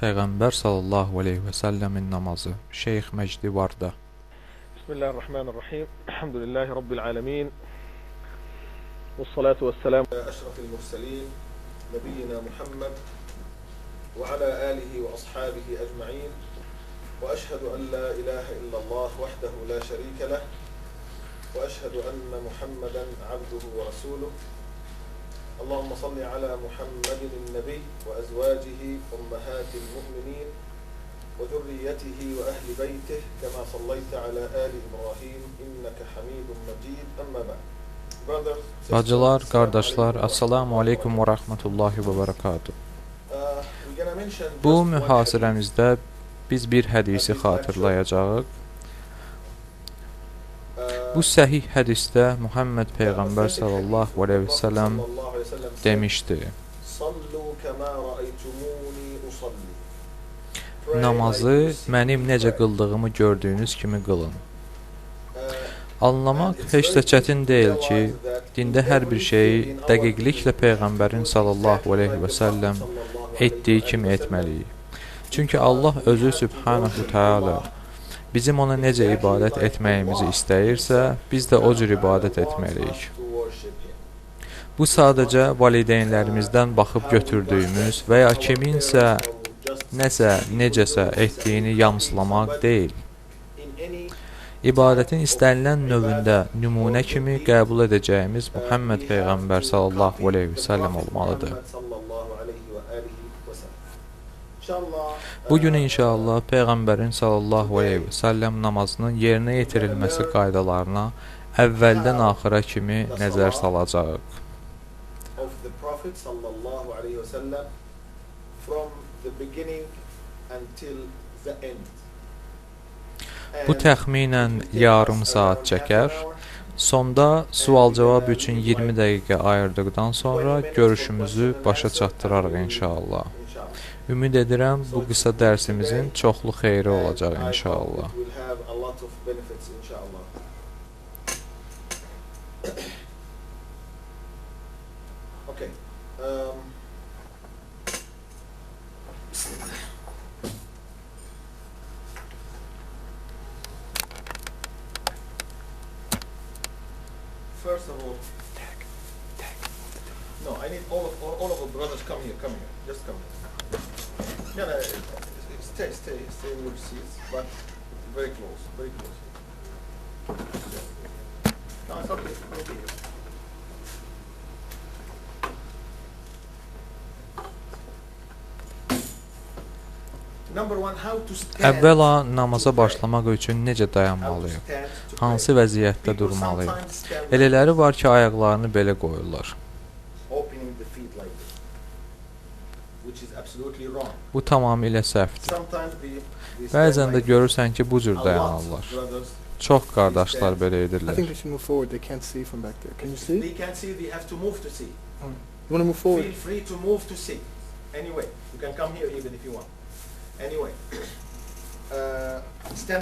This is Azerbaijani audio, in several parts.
Peyğəmbər sallallahu aleyhi və səlləmin namazı Şeyx Məcdi Varda. Bismillahirrahmanirrahim. Elhamdülillahi Rabbil alemin. Vessalatu vesselamu ala eşrafil murselin. Nebiyyina Muhammed ve ala alihi ve ashabihi ecma'in. Ve eşhedü en la ilahe illallah vahdehu la şerike leh. Ve eşhedü enne Muhammeden abduhu ve resuluh. Allahümme salli ala Muhammedin nebi ve ezvacihi ummahatil mu'minin ve zürriyetihi ve ehli beytih kema sallayte ala ali İbrahim inneke hamidun mecid emme ba'd. Bacılar, qardaşlar, assalamu aleykum və rəhmətullahi və bərəkatuh. Bu mühasirəmizdə biz bir hədisi xatırlayacağıq. Bu səhih hədisdə Muhammed Peyğəmbər sallallahu aleyhi və səlləm demişdi: namazı mənim necə qıldığımı gördüyünüz kimi qılın. Anlamaq heç də çətin deyil ki, dində hər bir şeyi dəqiqliklə Peyğəmbərin sallallahu aleyhi və səlləm etdiyi kimi etməliyik. Çünki Allah özü Sübhanahu Teala bizim ona necə ibadət etməyimizi istəyirsə, biz də o cür ibadət etməliyik. Bu sadəcə valideynlərimizdən baxıb götürdüyümüz və ya kiminsə nəsə, necəsə etdiyini yamsılamaq deyil. İbadətin istənilən növündə nümunə kimi qəbul edəcəyimiz Muhammed Peyğəmbər sallallahu aleyhi və səlləm olmalıdır. Bugün inşallah Peyğəmbərin sallallahu aleyhi və səlləm namazının yerinə yetirilməsi qaydalarına əvvəldən axıra kimi nəzər salacağıq. Bu təxminən yarım saat çəkər. Sonda sual-cavab üçün 20 dəqiqə ayırdıqdan sonra görüşümüzü başa çatdırarıq inşallah. Ümid edirəm bu qısa dərsimizin çoxlu xeyri olacaq inşallah. First of all, no, I need all of the brothers come here, just come here. No, stay in your seats, but very close. No, it's okay, we'll be here. Number one, how to stand. Əvvəla namaza başlamaq üçün necə dayanmalıyıq? Hansı vəziyyətdə durmalıyıq? Elələri var ki, ayaqlarını belə qoyurlar. Bu tamamilə səhvdir. Bəzən də görürsən ki, bu cür dayanırlar. Çox qardaşlar belə edirlər.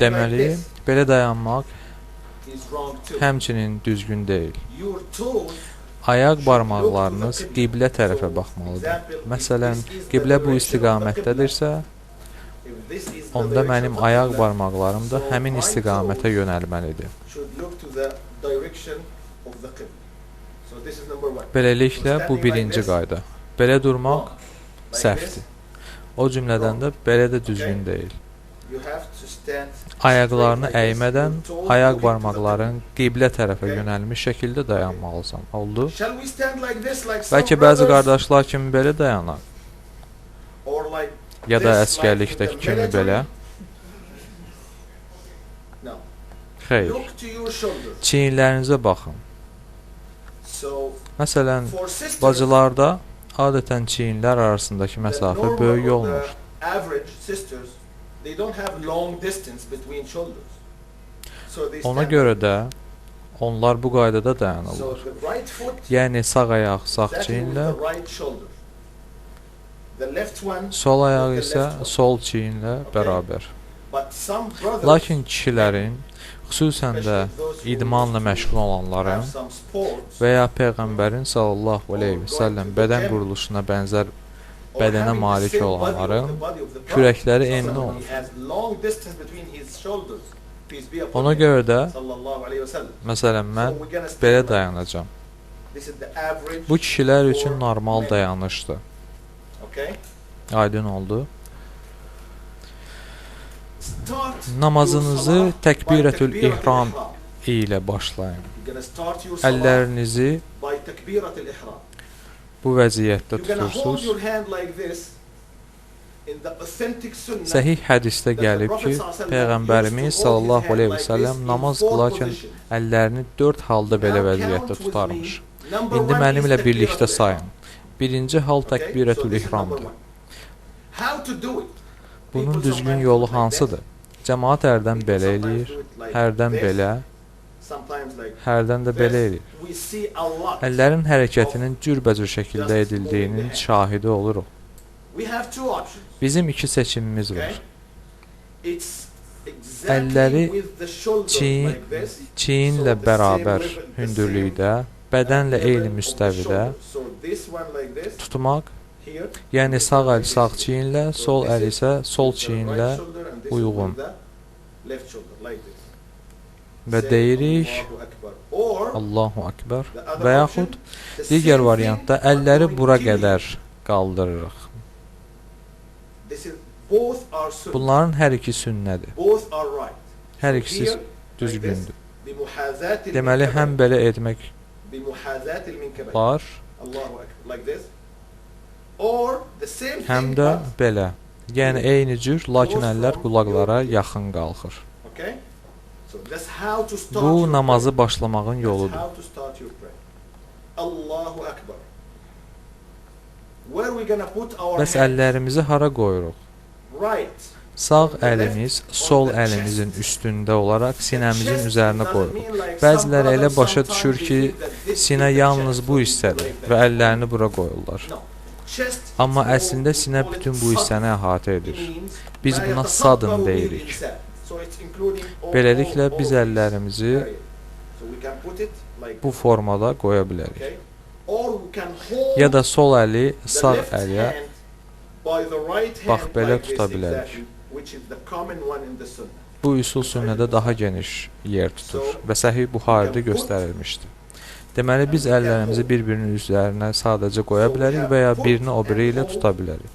Deməli, belə dayanmaq həmçinin düzgün deyil. Ayaq barmaqlarınız qiblə tərəfə baxmalıdır. Məsələn, qiblə bu istiqamətdədirsə, onda mənim ayaq barmaqlarım da həmin istiqamətə yönəlməlidir. Beləliklə, bu birinci qayda. Belə durmaq səhvdir. O cümlədən də belə də düzgün deyil. Ayaqlarını əymədən ayaq barmaqların qiblə tərəfə yönəlmiş şəkildə dayanmalısan. Oldu? Bəlkə bəzi qardaşlar kimi belə dayanar. Ya da əskərlikdəki kimi belə. Xeyr. Çiyinlərinizə baxın. Məsələn, bacılarda adətən çiyinlər arasındakı məsafə böyük olmur. Ona görə də onlar bu qaydada dayanırlar. Yəni sağ ayaq sağ çiyinlə, sol ayaq isə sol çiyinlə bərabər. Lakin kişilərin, xüsusən də idmanla məşğul olanların və ya Peyğəmbərin sallallahu aleyhi və səlləm bədən quruluşuna bənzər bədənə malik olanların kürəkləri enli olur. Ona görə də, məsələn, mən belə dayanacam. Bu kişilər üçün normal dayanışdır. Aydın oldu. Namazınızı təkbirətül ihram ilə başlayın. Əllərinizi bu vəziyyətdə tutursunuz. Səhih hədisdə gəlib ki, Peyğəmbərimiz sallallahu aleyhi və səlləm namaz qılarkən əllərini 4 halda belə vəziyyətdə tutarmış. İndi mənimlə birlikdə sayın. Birinci hal təkbirətül ihramdır. Bunun düzgün yolu hansıdır? Cəmaat hərdən belə eləyir, hərdən belə, hərdən də belə eləyir. Əllərin hərəkətinin cürbəcür şəkildə edildiyinin şahidi oluruq. Bizim iki seçimimiz var. Əlləri çiyinlə bərabər hündürlükdə, bədənlə eyni müstəvidə tutmaq, yəni sağ əl sağ çiyinlə, sol əl isə sol çiyinlə uyğun. Və deyirik Allahu Akbar və yaxud digər variantda əlləri bura qədər qaldırırıq. Bunların hər iki sünnədir. Hər ikisi düzgündür. Deməli, həm belə etmək var, həm də belə. Yəni, eyni cür, lakin əllər qulaqlara yaxın qalxır. Bu, namazı başlamağın yoludur. Bəs əllərimizi hara qoyuruq? Sağ əlimiz sol əlimizin üstündə olaraq sinəmizin üzərinə qoyuruq. Bəziləri elə başa düşür ki, sinə yalnız bu hissədir və əllərini bura qoyurlar. Amma əslində sinə bütün bu hissəni əhatə edir. Biz buna sadın deyirik. Beləliklə, biz əllərimizi bu formada qoya bilərik. Ya da sol əli sağ əliyə bax belə tuta bilərik. Bu üsul sünnədə daha geniş yer tutur və Səhih Buxaridə göstərilmişdir. Deməli, biz əllərimizi bir-birinin üzərinə sadəcə qoya bilərik və ya birini o biri ilə tuta bilərik.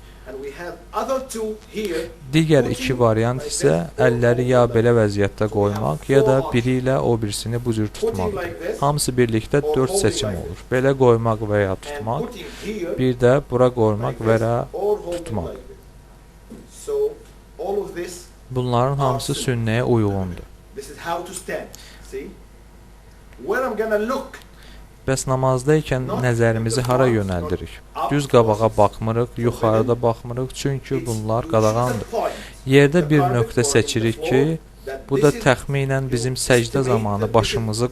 Digər iki variant isə əlləri ya belə vəziyyətdə qoymaq, ya da biri ilə o birisini bu cür tutmaqdır. Hamısı birlikdə 4 seçim olur. Belə qoymaq və ya tutmaq, bir də bura qoymaq və ya tutmaq. Bunların hamısı sünnəyə uyğundur. Bəs namazdayken nəzərimizi hara yönəldirik? Düz qabağa baxmırıq, yuxarıda baxmırıq, çünki bunlar qadağandır. Yerdə bir nöqtə seçirik ki, bu da təxminən bizim səcdə zamanı başımızı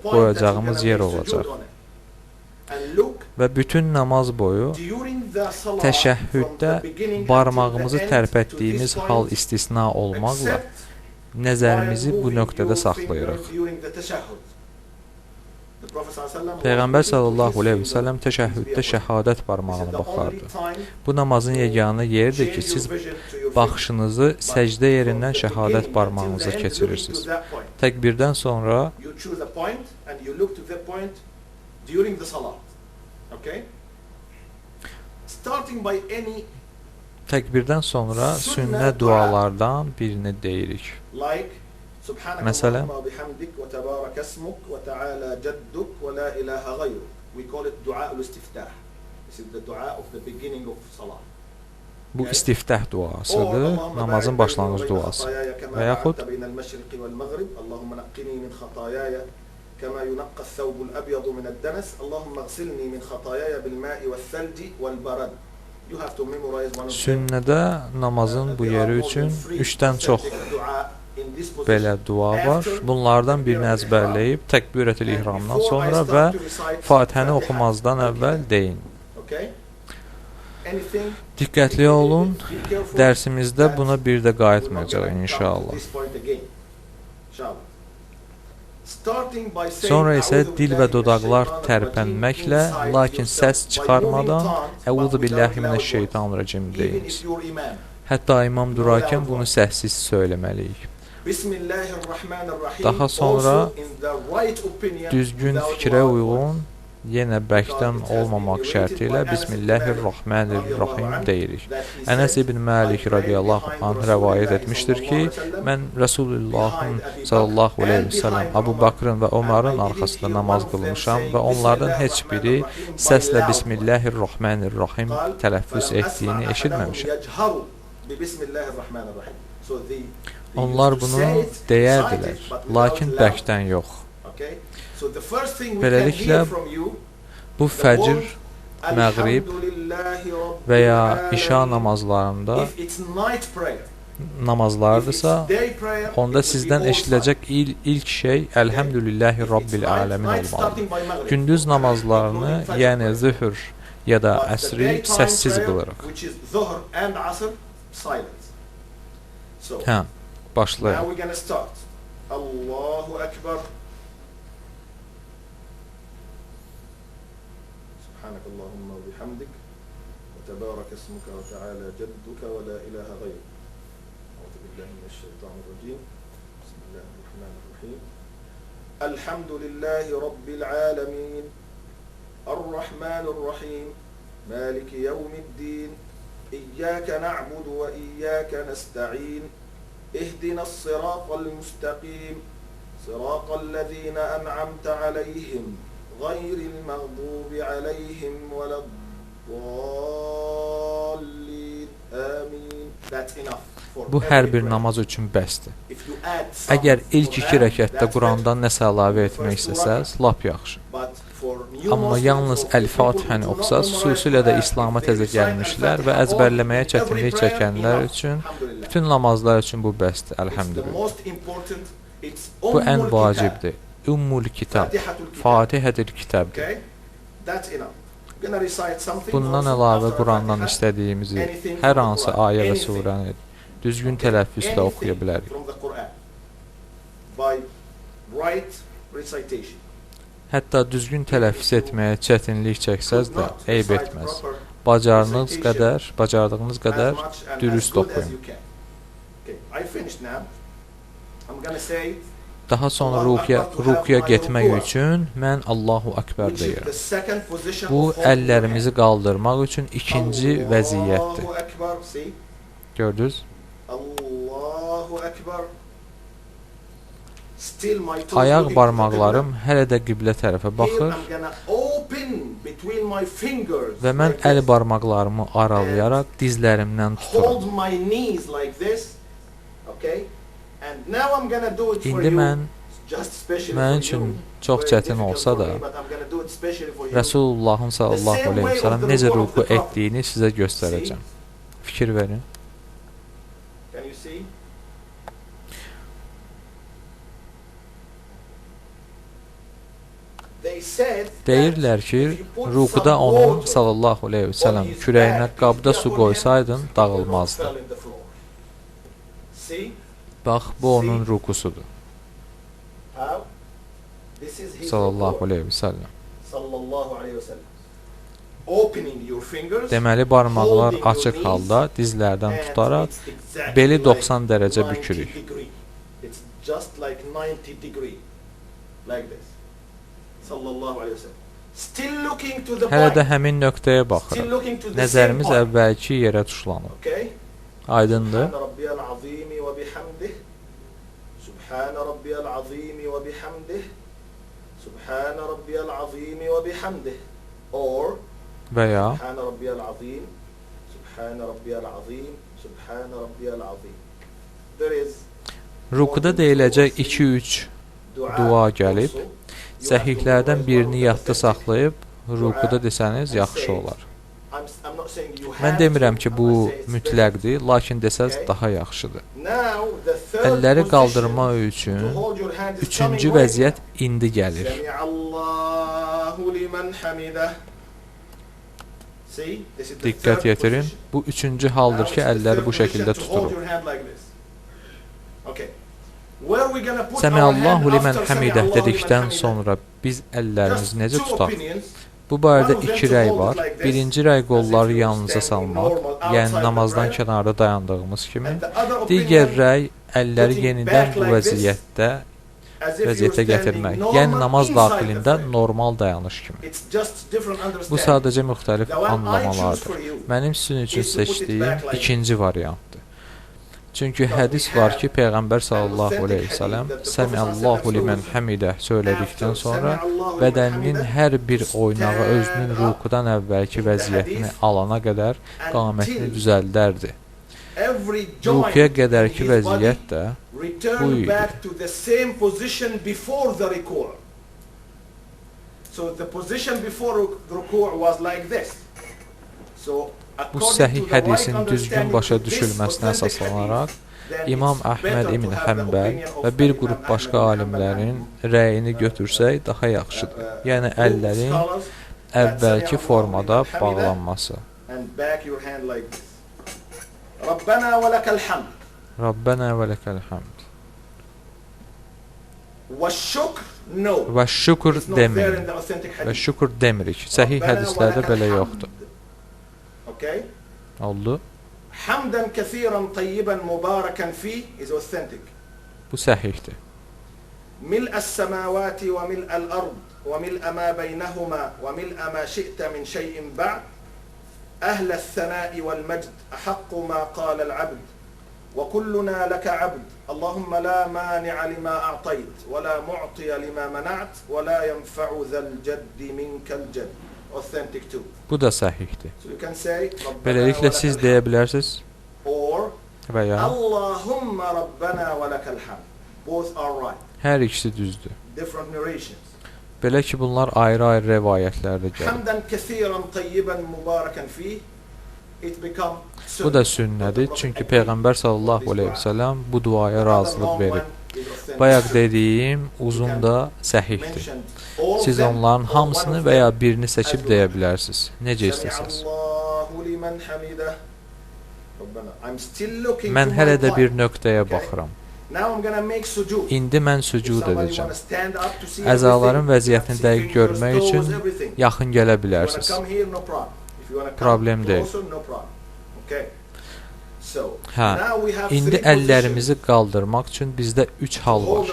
qoyacağımız yer olacaq. Və bütün namaz boyu təşəhhüddə barmağımızı tərpətdiyimiz hal istisna olmaqla nəzərimizi bu nöqtədə saxlayırıq. Peyğəmbər sallallahu aleyhi və səlləm təşəhhüddə şəhadət barmağına baxardı. Bu namazın yeganə yeridir ki, siz baxışınızı səcdə yerindən şəhadət barmağınıza keçirirsiniz. Təkbirdən sonra sünnə dualardan birini deyirik. Məsələn, bu istiftah duasıdır, namazın başlanğıc duası. Və yaxud كما ينقى الثوب الأبيض من الدنس اللهم اغسلني من خطاياي بالماء والثلج والبرد. Sünnədə namazın bu yeri üçün 3-dən çox belə dua var. Bunlardan birini əzbərləyib təkbirətül ihramdan sonra və Fatihəni oxumazdan əvvəl deyin. Diqqətli olun, dərsimizdə buna bir də qayıtmayacaq inşallah. Sonra isə dil və dodaqlar tərpənməklə, lakin səs çıxarmadan Əuzu billahi minəşşeytanirracim deyiniz. Hətta imam durarkən bunu səssiz söyləməliyik. Daha sonra düzgün fikrə uyğun, yenə bərkdən olmamaq şərti ilə Bismillahirrahmanirrahim deyirik. Ənəs ibn Məlik radiyallahu anh rəvayət etmişdir ki, mən Rəsulullahın sallallahu aleyhi və səlləm, Əbu Bakrın və Ömərin arxasında namaz qılmışam və onlardan heç biri səslə Bismillahirrahmanirrahim tələffüz etdiyini eşitməmişəm. Onlar bunu deyərdilər, lakin bərkdən yox. Beləliklə, bu fəcr, məğrib və ya işa namazlarıdırsa, onda sizdən eşidiləcək ilk şey Elhamdülillahi Rabbil Aləmin olmalıdır. Gündüz namazlarını, yəni zühr ya da əsri səssiz qılırıq. Hə, başlayaq. Allahu Ekber. سبحانك اللهم وبحمدك وتبارك اسمك وتعالى جدك ولا إله غيرك. أعوذ بالله من الشيطان الرجيم. بسم الله الرحمن الرحيم. الحمد لله رب العالمين الرحمن الرحيم مالك يوم الدين إياك نعبد وإياك نستعين اهدنا الصراط المستقيم صراط الذين أنعمت عليهم غير المغضوب عليهم ولا الضالين آمين. Bu hər bir namaz üçün bəsdir. Əgər ilk 2 rəkətdə Qurandan nəsə əlavə etmək istəsəz, lap yaxşı. Amma yalnız Əl-Fatihəni oxusaz, xüsusilə də İslama təzə gəlmişlər və əzbərləməyə çətinlik çəkənlər üçün, bütün namazlar üçün bu bəsdir, əlhəmdülillah. Bu ən vacibdir. Ümmül kitab, Fatihədir kitabdır. Bundan əlavə Qurandan istədiyimizi, hər hansı ayə və surəni düzgün tələffüzlə oxuya bilərik. Hətta düzgün tələffüz etməyə çətinlik çəksəz də eyb etməz. Bacardığınız qədər dürüst oxuyun. Daha sonra rukuya getmək üçün mən Allahu Akbar deyirəm. Bu, əllərimizi qaldırmaq üçün ikinci vəziyyətdir. Gördünüz? Ayaq barmaqlarım hələ də qiblə tərəfə baxır və mən əl barmaqlarımı aralayaraq dizlərimdən tuturam. İndi mən üçün çox çətin olsa da Rəsulullahın sallallahu aleyhi və səlləm necə ruku etdiyini sizə göstərəcəm. Fikir verin. Deyirlər ki, rukuda onun sallallahu aleyhi və səlləm kürəyinə qabda su qoysaydın dağılmazdı. Bax, bu onun rukusudur. Sallallahu aleyhi və səlləm. Deməli, barmaqlar açıq halda dizlərdən tutaraq beli 90 dərəcə bükürük. Hələ də həmin nöqtəyə baxırıq. Nəzərimiz əvvəlki yerə tuşlanır. Aydındır? Subhan rabbiyal azim və bihamdih. Subhan rabbiyal azim və bihamdih. Or və ya Subhan rabbiyal azim. Subhan rabbiyal azim. Subhan rabbiyal azim. Rukuda deyiləcək 2-3 dua gəlib. Səhihlərdən birini yadda saxlayıb rukuda desəniz yaxşı olar. Mən demirəm ki, bu mütləqdir, lakin desəz daha yaxşıdır. Əlləri qaldırmaq üçün 3-cü vəziyyət indi gəlir. Diqqət yetirin. Bu 3-cü haldır ki, əlləri bu şəkildə tutulur. Where we gonna put our hand Səmiəllahu limən after həmidə Sami'allahu dedikdən limen hamidah? sonra biz əllərimizi Just necə two tutaq? opinions. Bu barədə One of them iki to rəy hold it var. like this, Birinci rəy as qolları if you're yanınıza standing salmaq, normal outside yəni the namazdan prayer. kənarda dayandığımız kimi. And the other Digər opinion, rəy əlləri putting yenidən back bu like this, vəziyyətdə as if you're vəziyyətə standing gətirmək. normal Yəni namaz inside the daxilində frame. normal dayanış kimi. It's just different Bu understanding. sadəcə müxtəlif The one I choose anlamalardır. for you Mənim sizin üçün is to put it seçdiyim back like ikinci variantdır. Çünki hədis var ki, Peyğəmbər sallallahu əleyhi və səlləm Səmiəllahu limən həmidə söylədikdən sonra bədəninin hər bir oynağı özünün rukudan əvvəlki vəziyyətini alana qədər qamətini düzəldərdi. Every joint Rukuya in qədərki his body vəziyyət də return bu idi. back to the same position before the ruku'. So the position before ruku' was like this. So bu according səhih to the hədisin right düzgün understanding başa of this düşülməsinə authentic əsaslanaraq hadith, then İmam it's Əhməd better ibn to have the Həmbəl opinion of və bir Imam qrup Ahmed başqa ibn alimlərin Hanbal rəyini götürsək daha yaxşıdır. Yəni and əllərin scholars that əvvəlki Sami'allahu formada limen hamidah bağlanması. and back your hand like this. Rabbana wa lakal hamd. Rabbənə və ləkəl həmd. Wash-shukr, no. Və şükür It's not there in demirik. the authentic Və hadith. şükür demirik. Səhih Rabbana hədislərdə wa lakal belə hamd. yoxdur. Okay? Oldu. حمدا كثيرا طيبا مباركا فيه is authentic. Bu səhihdir. ملء السماوات وملء الأرض وملء ما بينهما وملء ما شئت من شيء بعد أهل الثناء والمجد أحق ما قال العبد وكلنا لك عبد اللهم لا مانع لما أعطيت ولا معطي لما منعت ولا ينفع ذا الجد منك الجد. Authentic too. Bu da səhihdir. So you can say Beləliklə siz deyə bilərsiniz or və ya Allahumma Rabbana wa lakal hamd. Both are right. hər ikisi düzdür. Different narrations. Belə ki, bunlar ayrı-ayrı rəvayətlərdə gəlir. Hamdan kesiran tayyiban mubarakan fi it become Bu da sünnədir, çünki Peyğəmbər sallallahu əleyhi və səlləm bu duaya razılıq verib. Bayaq dediyim uzun da səhihdir. Siz onların hamısını və ya birini seçib deyə bilərsiniz. Necə istəsəz. Mən hələ də bir nöqtəyə baxıram. İndi mən sücud edəcəm. Əzaların vəziyyətini dəqiq görmək üçün yaxın gələ bilərsiniz. Problem deyil. Hə, indi əllərimizi qaldırmaq üçün bizdə 3 hal var.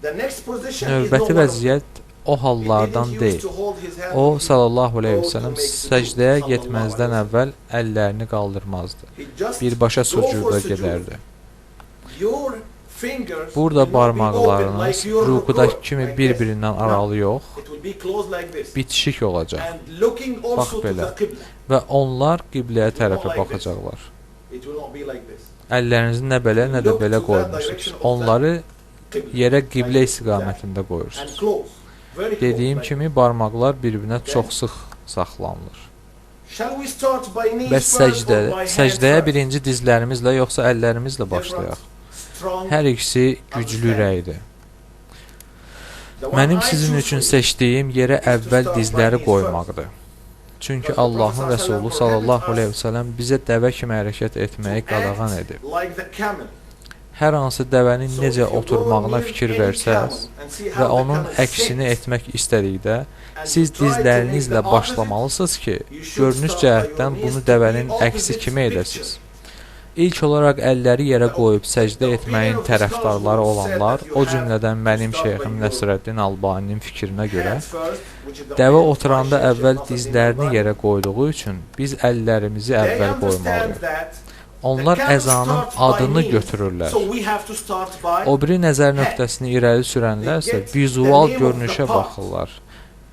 Növbəti vəziyyət o hallardan deyil. O, sallallahu aleyhi və səlləm səcdəyə getməzdən əvvəl əllərini qaldırmazdı. Birbaşa sucuda gedərdi. Burada barmaqlarınız rukudakı kimi bir-birindən aralı yox, bitişik olacaq. Bax belə. Və onlar qibləyə tərəfə baxacaqlar. Əllərinizi nə belə, nə də belə qoymuşsunuz. Onları yerə qiblə istiqamətində qoyursunuz. Dediyim kimi barmaqlar bir-birinə çox sıx saxlanılır. Bəs səcdəyə birinci dizlərimizlə yoxsa əllərimizlə başlayaq? Hər ikisi güclü rəydir. Mənim sizin üçün seçdiyim yerə əvvəl dizləri qoymaqdır. Çünki Allahın Rəsulu sallallahu aleyhi və səlləm bizə dəvə kimi hərəkət etməyi qadağan edib. Hər hansı dəvənin necə oturmağına fikir versəz və onun əksini etmək istədikdə, siz dizlərinizlə başlamalısınız ki, görünüş cəhətdən bunu dəvənin əksi kimi edəsiniz. İlk olaraq əlləri yerə qoyub səcdə etməyin tərəfdarları olanlar, o cümlədən mənim şeyxim Nəsrəddin Albaninin fikrinə görə, dəvə oturanda əvvəl dizlərini yerə qoyduğu üçün biz əllərimizi əvvəl qoymalıyıq. Onlar əzanın adını götürürlər. O biri nəzər nöqtəsini irəli sürənlər isə vizual görünüşə baxırlar.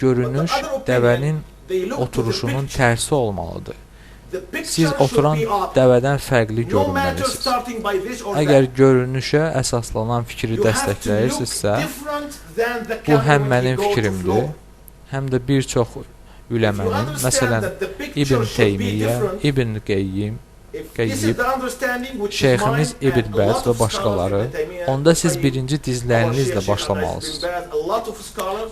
Görünüş dəvənin oturuşunun tərsi olmalıdır. Siz oturan dəvədən fərqli görünməlisiniz. Əgər görünüşə əsaslanan fikri dəstəkləyirsinizsə, bu həm mənim fikrimdir, həm də bir çox üləmənin, məsələn, İbn Teymiyyə, İbn Qeyyim, şeyximiz İbn Bəz və başqaları, onda siz birinci dizlərinizlə başlamalısınız.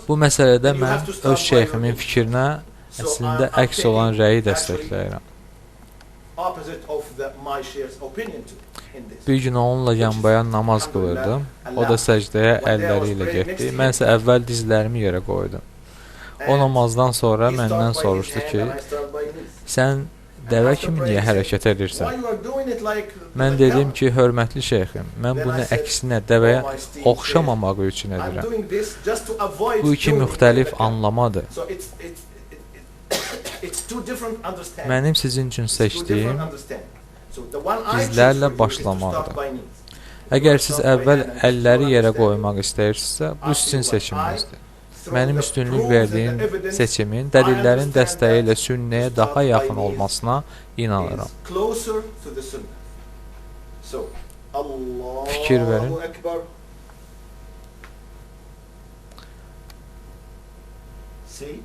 Bu məsələdə mən öz şeyximin fikrinə əslində əks olan rəyi dəstəkləyirəm. in this. Bir gün onunla yanbayan namaz qılırdım. O da səcdəyə əlləri ilə getdi. Mən isə əvvəl dizlərimi yerə qoydum. O namazdan sonra He məndən start by his soruşdu hand ki, and I start by his. sən dəvə kimi niyə hərəkət Why edirsən? you are doing it like Mən dedim ki, hörmətli şeyxim, mən bunu əksinə dəvəyə oxşamamaq üçün I'm edirəm. doing this just to avoid Bu iki doing müxtəlif it. anlamadır. So it's two different understandings. Mənim sizin üçün It's two different seçdiyim understandings. So the one I choose dizlərlə for you is to başlamaqdır. start by knees. Əgər siz əvvəl əlləri yerə qoymaq istəyirsinizsə, bu sizin seçiminizdir. Mənim üstünlük verdiyim seçimin dəlillərin dəstəyi ilə sünnəyə daha yaxın olmasına inanıram. Is closer to the sunnah. So, Allahu Fikir verin. Ekber. See?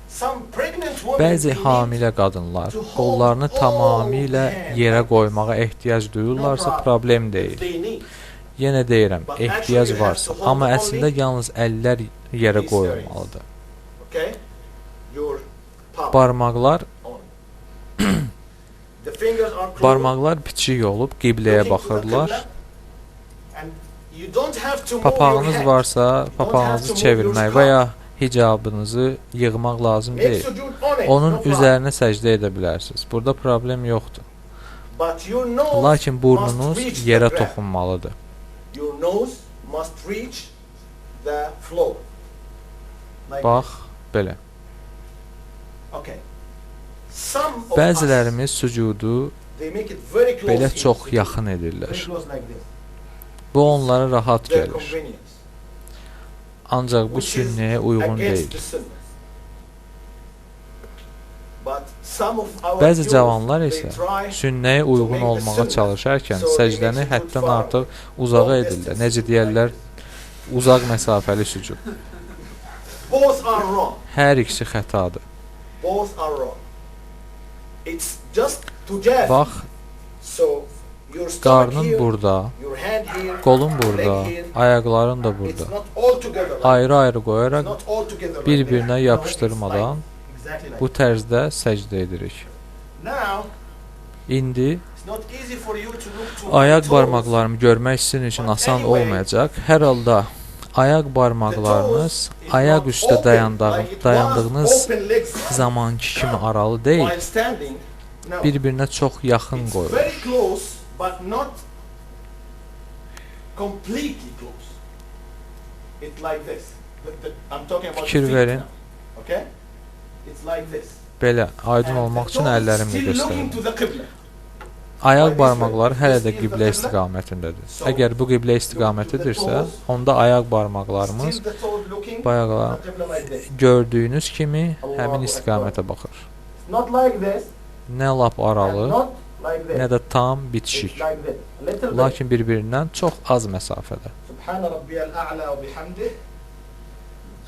Some pregnant women Bəzi they need hamilə qadınlar qollarını tamamilə yerə qoymağa ehtiyac duyurlarsa problem deyil. they need. Yenə deyirəm, ehtiyac varsa, amma əslində yalnız əllər yerə qoyulmalıdır. Okay? Your palm Barmaqlar on. The fingers are closed. barmaqlar piçik olub qibləyə baxırlar. And you don't have to move your Papağınız hand. varsa, papağınızı çevirmək və ya hicabınızı yığmaq lazım Make deyil. sujood on it, Onun no problem. üzərinə səcdə edə bilərsiniz. Burada problem yoxdur. But your nose Lakin burnunuz must reach the yerə ground. toxunmalıdır. Your nose must reach the floor. Like Bax, belə. this. Okay. Some of Bəzilərimiz sucudu us, they make it very close belə in çox sujood. yaxın Very edirlər. close like this. Bu onlara rahat Their gəlir. convenience. Ancaq bu Which is sünnəyə uyğun against deyil. the sunnah. But some of our Bəzi youth, cavanlar they isə try sünnəyə uyğun olmağa çalışarkən səcdəni həddən artıq uzağa edirlər. Necə deyərlər, uzaq məsafəli sucud. both are wrong. Hər ikisi xətadır. Both are wrong. It's just to jab. Bax, So your stomach qarnın here, burada, your hand here, qolun burada, leg here. ayaqların da It's burada. not all together. Like Ayrı-ayrı qoyaraq It's not all together. Like bir-birinə that. yapışdırmadan No, it's exactly like bu tərzdə səcdə edirik. Now, İndi it's not easy for you to look to ayaq toes. barmaqlarımı görmək sizin üçün asan olmayacaq. Hər halda ayaq barmaqlarınız The toes is ayaq not üstə open like it was dayandığınız open legs zamankı kimi aralı deyil, while standing. No. bir-birinə çox yaxın It's qoyulur. very close, but not completely close. It's like this. I'm talking about Fikir the feet verin. now. Okay? It's like this. Belə aydın And olmaq the üçün toe is əllərimlə still looking göstərirəm. to the qibla. Ayaq barmaqları hələ də qiblə istiqamətindədir. Əgər bu qiblə istiqamətidirsə, onda ayaq barmaqlarımız Still the toes looking bayaqla to the qibla like this. gördüyünüz kimi həmin istiqamətə baxır. It's not like this. Nə lap And aralı, not like this. nə də tam It's bitişik. like this. A little bit. Lakin bir-birindən çox az məsafədə. سبحان ربي الأعلى وبحمده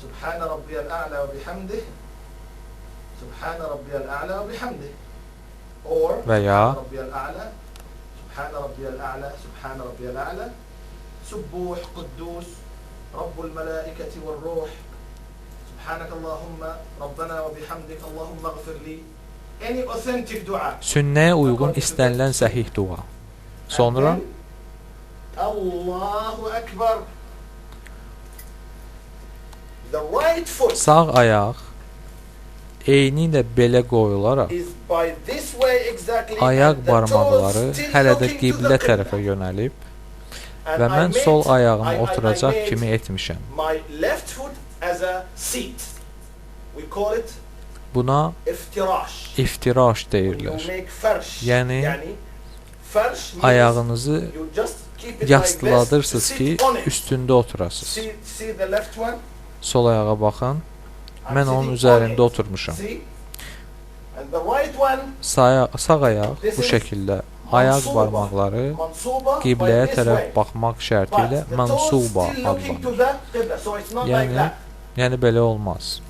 سبحان ربي الأعلى وبحمده سبحان ربي الأعلى وبحمده or Veya سبحان ربي الأعلى سبحان ربي الأعلى سبحان ربي الأعلى سبوح قدوس رب الملائكة والروح سبحانك اللهم ربنا وبحمدك اللهم اغفر لي any authentic dua. Sünnəyə uyğun istənilən səhih dua. Sonra And then, Allahu Ekber. The right foot sağ ayaq eyni ilə belə qoyularaq is by this way exactly. ayaq and the barmaqları toes still hələ də looking to qiblə the qibla. tərəfə yönəlib And və I mən made- sol ayağımı I oturacaq made kimi etmişəm. My left foot as a seat. We call it Buna iftirash. iftiraş You deyirlər. make farsh. Yani farsh means Ayağınızı you just keep it like yastıladırsınız this, ki sit on it. üstündə oturasınız. See the left one? Sol ayağa baxın. I'm Mən onun sitting on üzərində it. oturmuşam. See? And the right one Sağ ayaq bu şəkildə ayaq barmaqları mansuba by qibləyə this tərəf way. baxmaq şərtilə But the toes mansuba still looking to adlanır. the qibla, so it's not like Yəni that. yəni belə olmaz.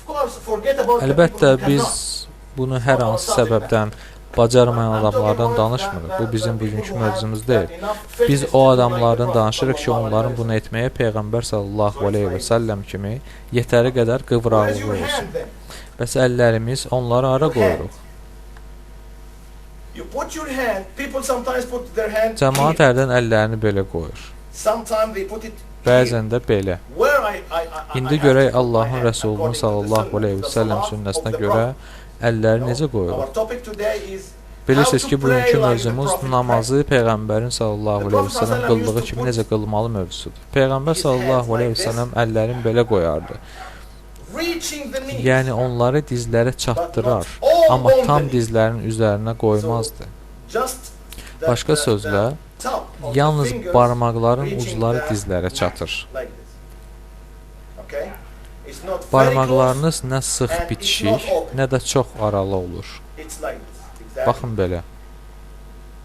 Of course, forget about the Əlbəttə people who biz cannot. bunu hər hansı səbəbdən bacarmayan adamlardan danışmırıq. Bu bizim bugünkü mövzumuz deyil. Biz o adamlardan danışırıq ki, onların bunu etməyə Peyğəmbər sallallahu əleyhi və səlləm kimi yetəri qədər qıvraqlığı olsun. Bəs əllərimiz onları ara qoyuruq. You put your hand, people sometimes put their hand Cəmaət here. hərdən əllərini belə qoyur. Sometimes they put it here. Bəzən də belə. Where I İndi have görək to put my Allahın hand Rəsulunun according to the sallallahu sunnah, aleyhi və the səlləm salah sünnəsinə of the görə Prophet. əlləri necə Our qoyulur? topic today is Bilirsiniz how ki, to pray bugünkü like the mövzumuz Prophet namazı Peyğəmbərin sallallahu The aleyhi və Prophet səlləm sallallahu qıldığı used to kimi put necə qılmalı mövzusudur. Peyğəmbər his sallallahu hands aleyhi like və this. səlləm əllərini belə qoyardı. reaching the knees. Yəni onları dizlərə çatdırar, amma tam dizlərin üzərinə qoymazdı. Just the- Başqa the- sözlə, the top of the yalnız fingers barmaqların reaching ucları the dizlərə mat, çatır. like this. Okay? It's not very Barmaqlarınız nə sıx and it's bitişik, not open. nə də çox aralı olur. close. It's like this. Exactly. Baxın belə.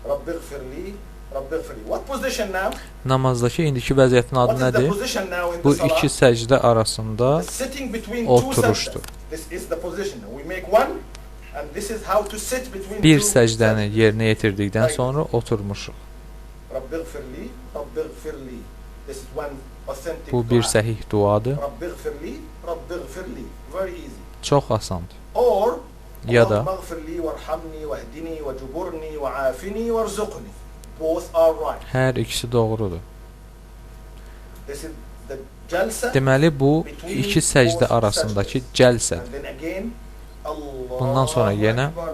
Rabbighfirli, Rabbighfirli. What position now? Namazdakı indiki vəziyyətin adı What is the nədir? position now in Bu the salah? iki səcdə arasında Sitting between two oturuşdur. sajdas. This is the position. We make one and this is how to sit between Bir two səcdəni sajdas. yerinə yetirdikdən sonra oturmuşuq. Rabbighfirli, Rabbighfirli. This is one authentic Bu bir dua. səhih duadır. Rabbighfirli, Rabbighfirli. Very easy. Çox asandır. Or Ya da Allahumma ighfirli warhamni wahdini wajburni wa'afini warzuqni. Both are right. hər ikisi doğrudur. This is the jalsa. Deməli bu between iki səcdə both arasındakı sajdas. cəlsədir. And then again, Bundan sonra Allahu yenə Akbar.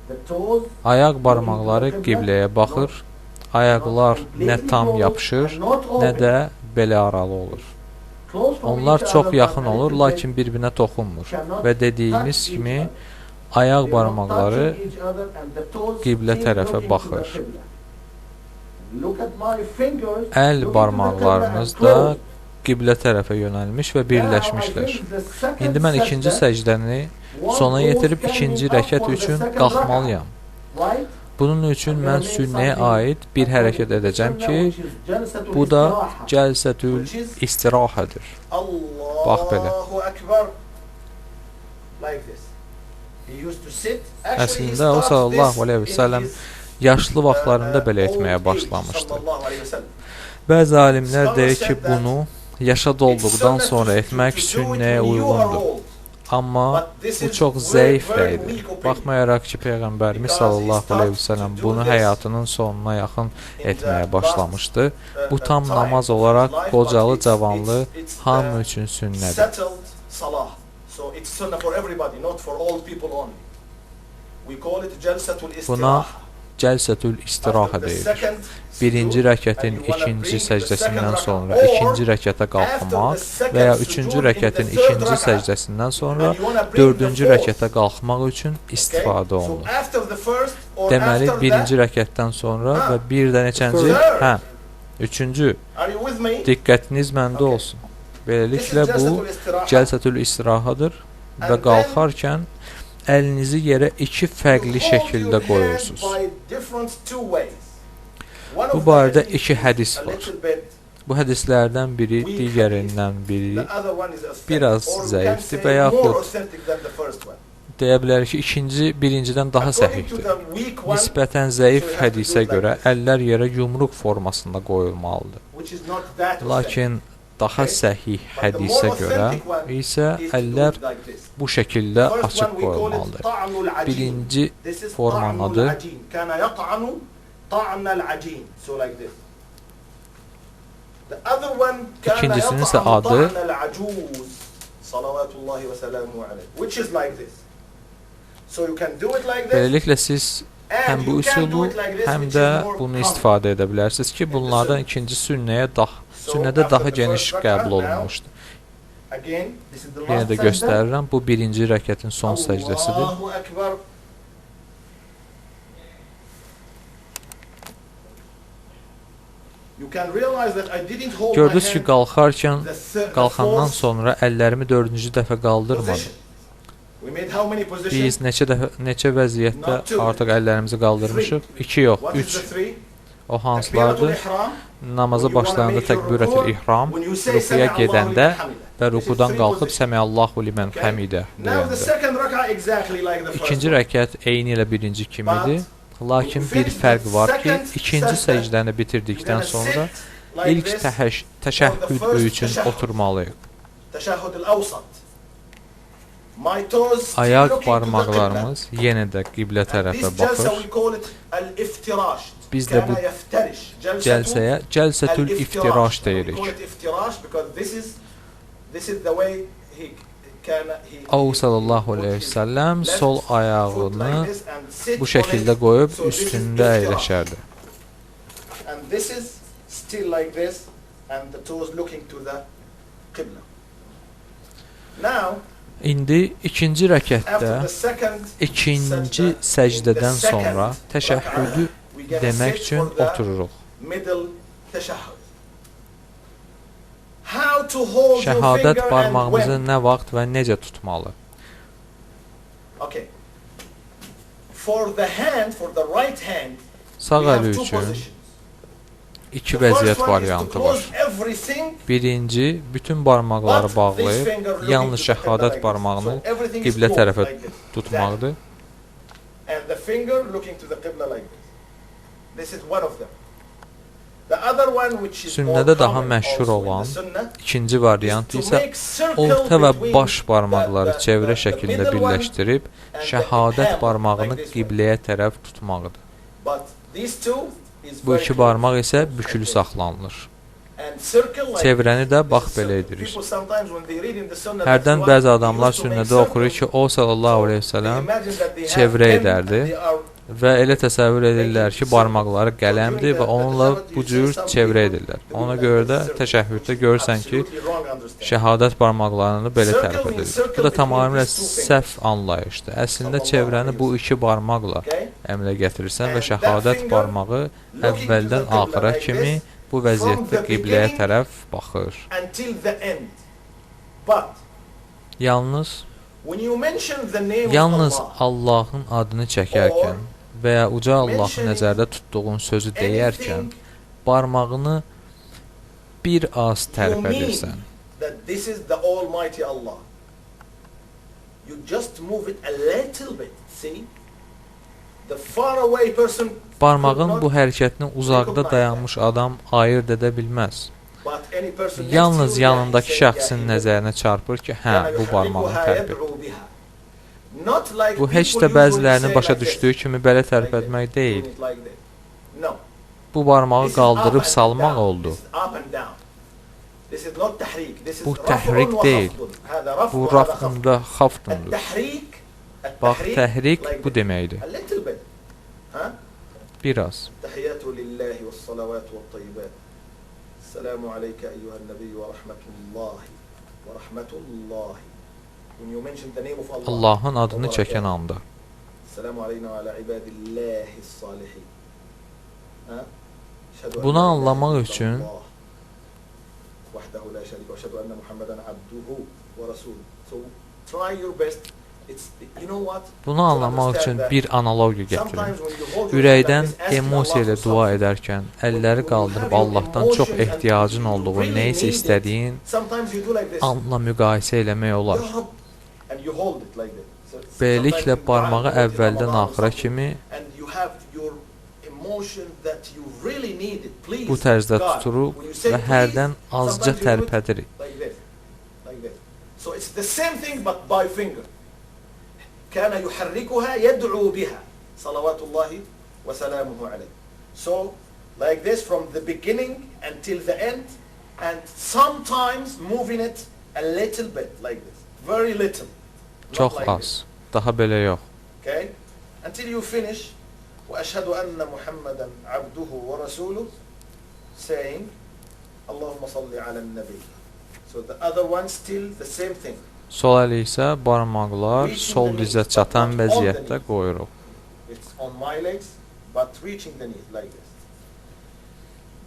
The toes ayaq barmaqları qibləyə baxır. Ayaqlar nə tam yapışır, nə də belə aralı olur. Onlar çox yaxın olur, lakin bir-birinə toxunmur. Və dediyimiz kimi ayaq barmaqları qiblə tərəfə baxır. Əl barmaqlarınız da qiblə tərəfə yönəlmiş və birləşmişlər. İndi mən ikinci səcdəni sona yetirib ikinci rəkət üçün qalxmalıyam. Bunun üçün mən sünnəyə aid bir hərəkət edəcəm ki, bu da cəlsətül istirahədir. Bax belə. Allahu Akbar. Like this. He used to sit. Actually, he Əslində o starts sallallahu this aleyhi və in səlləm his, yaşlı vaxtlarında belə old etməyə age, başlamışdı. sallallahu aleyhi ve sellem. Bəzi alimlər deyir ki, bunu yaşa dolduqdan sonra etmək sünnəyə uyğundur. Amma bu çox zəif rəydir. Baxmayaraq ki, Peyğəmbərimiz sallallahu aleyhi və səlləm bunu həyatının sonuna yaxın etməyə başlamışdı. Bu tam namaz olaraq qocalı, cavanlı hamı üçün sünnədir. Settled salah. So it's sunnah for everybody, not for all people only. We call it jalsatul Buna istirah. cəlsətül istirahə deyilir. Birinci rəkətin ikinci səcdəsindən sonra ikinci rəkətə qalxmaq və ya üçüncü rəkətin ikinci səcdəsindən sonra dördüncü rəkətə qalxmaq üçün istifadə olunur. Deməli, birinci rəkətdən sonra və bir də neçənci? Hə, üçüncü. Diqqətiniz məndə olsun. Beləliklə, bu cəlsətül istirahadır və qalxarkən əlinizi yerə iki fərqli şəkildə qoyursunuz. Bu barədə iki hədis var. Bu hədislərdən biri digərindən biri biraz zəifdir və yaxud deyə bilərik ki, ikinci birincidən daha səhihdir. Nisbətən zəif hədisə görə əllər yerə yumruq formasında qoyulmalıdır. Lakin daha səhih hədisə görə isə əllər bu şəkildə açıq qoyulmalıdır. Birinci formanın adı İkincisinin isə adı Beləliklə siz həm bu üsulu, həm də bunu istifadə edə bilərsiniz ki, bunlardan ikinci sünnədə daha geniş qəbul olunmuşdur. Yenə də göstərirəm, bu birinci rəkətin son səcdəsidir. Gördünüz ki, qalxandan sonra əllərimi dördüncü dəfə qaldırmadım. Biz neçə vəziyyətdə artıq əllərimizi qaldırmışıq? 2 yox, 3. O hansılardır? Namaza başlayanda təkbirətül ihram, rukuya gedəndə və rukudan qalxıb Səmiallahu limən həmidə deyəndə. İkinci rəkət eyni ilə birinci kimidir. Lakin bir fərq var ki, ikinci səcdəni bitirdikdən sonra ilk təşəhhüd üçün oturmalıyıq. My toes still Ayaq looking to the qibla. barmaqlarımız yenə də qiblə And tərəfə this jalsa baxır. we call it al-iftirash. Biz də bu Kana yaftarish. cəlsəyə cəlsətül iftiraş We deyirik. call it iftirash because this is the way he O sallallahu əleyhi və səlləm sol ayağını bu şəkildə qoyub üstündə əyləşərdi. And this is still like this and the toes looking to the qibla. Now İndi ikinci rəkətdə after the second ikinci səcdədən sonra təşəhhüdü demək üçün otururuq. middle tashahhud. How to hold your Şəhadət finger barmağımızı and when? nə vaxt və necə tutmalı? Okay. For the hand, for the right hand, Sağ we have əli two üçün positions. iki The first vəziyyət one is to variantı var. close everything, Birinci, bütün barmaqları but this bağlayıb finger looking yalnız to the qibla like şəhadət this. barmağını So everything is qiblə closed tərəfə like this. tutmaqdır. And the finger looking to the qibla like this. This is one of them. The other one which is more Sünnədə daha common məşhur also in the olan sunnah İkinci is variant to isə make circle orta və between baş barmaqları the çevrə şəkildə middle one birləşdirib and the şəhadət ibham, barmağını like this one. qibləyə tərəf tutmaqdır. But these two is Bu very iki close. barmaq isə bükülü saxlanılır. And circle like Çevrəni də this bax is belə circle. edirik. People sometimes when they read in the sunnah, Hərdən that's bəzi why adamlar they used to make sünnədə oxuyur ki, circle. o sallallahu əleyhi və So they səlləm imagine that they have çevrə pen edərdi and they are və elə təsəvvür edirlər ki, barmaqları qələmdir və onunla bu cür çevrə edirlər. Ona görə də təşəhhüddə görürsən ki, absolutely wrong understanding. şəhadət barmaqlarını belə tərəf edilir. Bu da tamamilə səhv anlayışdır. Əslində çevrəni bu iki barmaqla Okay? əmələ gətirirsən və şəhadət barmağı əvvəldən axıra kimi bu vəziyyətdə qibləyə tərəf baxır. Until the end. But Yalnız when you mention the name Yalnız of Allah, Allahın adını çəkərkən və ya uca Allahı nəzərdə tutduğun sözü deyərkən anything barmağını bir az you tərpədirsən. mean that this is the Almighty Allah. You just move it a little bit. See? The far away person Barmağın bu hərəkətini uzaqda dayanmış adam ayırd edə bilməz. but any person next Yalnız to you, yanındakı yeah, he şəxsin said, nəzərinə çarpır ki, hə, كان bu barmağı يحركها tərpət. يدعو بها. Not like Bu heç people də usually bəzilərinin say başa like this, düşdüyü kimi belə like tərpətmək this, deyil. doing it like this. No. Bu barmağı This is up qaldırıb and salmaq down. oldu. This is up and down. This is not tahrik. This is Bu raf'un təhrik wa deyil. khafdun. Hada raf' Bu wa hada rafın khafd. və xafdundur. التحريك Bax, التحريك təhrik like bu this. deməkdir. A little bit. ها؟ Biraz. تحيات لله والصلوات والطيبات. السلام عليك أيها النبي ورحمة الله ورحمة الله. When you mention the name of Allah. Allahın adını çəkən anda. السلام علينا وعلى عباد الله الصالحين. ها؟ أشهد أن Bunu لا إله anlamaq إلا üçün الله وحده لا شريك وأشهد أن محمدا عبده ورسوله. So try your best. It's, you know what? Bunu anlamaq üçün bir analogiya gətirin. Sometimes when you hold your Ürəkdən hand like this, asking emosiya ilə Allah for dua something. edərkən əlləri qaldırıb Allahdan çox ehtiyacın olduğu, nə isə istədiyin Sometimes you do like this. anla müqayisə eləmək olar. Ya Rab, and you hold it like that. So Beləliklə sometimes barmağı you have əvvəldən Ramadan or axıra something, kimi and you have your emotion that you really need it. Please, bu tərzdə God. tuturuq When you say və please, hərdən azca sometimes you do it tərpədirik. like this, like this. So it's the same thing but by finger. كان يحركها يدعو بها صلوات الله وسلامه عليه. So like this from the beginning until the end, and sometimes moving it a little bit like this, very little. Not Çox like az. this. Daha belə yox. Okay? Until you finish وأشهد أن محمدا عبده ورسوله, saying اللهم صل على النبي. So the other one still the same thing. Sol əli isə barmaqlar sol dizə çatan vəziyyətdə qoyuruq. It's on my legs but reaching the knee like this.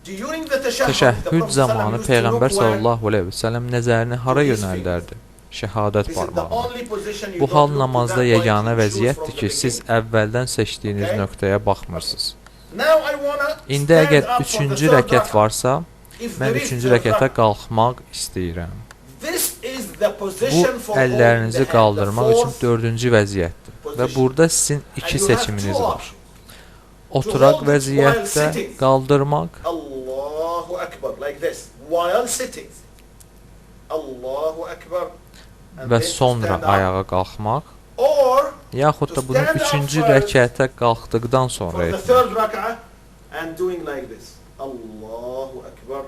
During the tashahhud, the Təşəhhüd Prophet zamanı used to Peyğəmbər look where sallallahu əleyhi və səlləm nəzərini hara yönəldərdi? Şəhadət this is the barmağına. only position you Bu don't hal look to namazda that point, yeganə you choose vəziyyətdir from ki, the siz beginning. əvvəldən seçdiyiniz Okay? nöqtəyə baxmırsınız. Now I wanna İndi stand əgər up for the üçüncü third rəkət rak'ah. varsa, If mən there is üçüncü third rəkətə rak'ah, qalxmaq istəyirəm. this is the Bu position for holding əllərinizi the hand, qaldırmaq the üçün fourth dördüncü vəziyyətdir. Və position. burada sizin iki And you have seçiminiz two var. options. Oturaq hold it while vəziyyətdə sitting. qaldırmaq Allahu Akbar, like this, while sitting. Allahu Akbar. and və then to sonra stand up, ayağa qalxmaq, or yaxud da bunu 3-cü rəkətə qalxdıqdan sonra for the etmək. third rak'ah and doing like this. Allahu Akbar.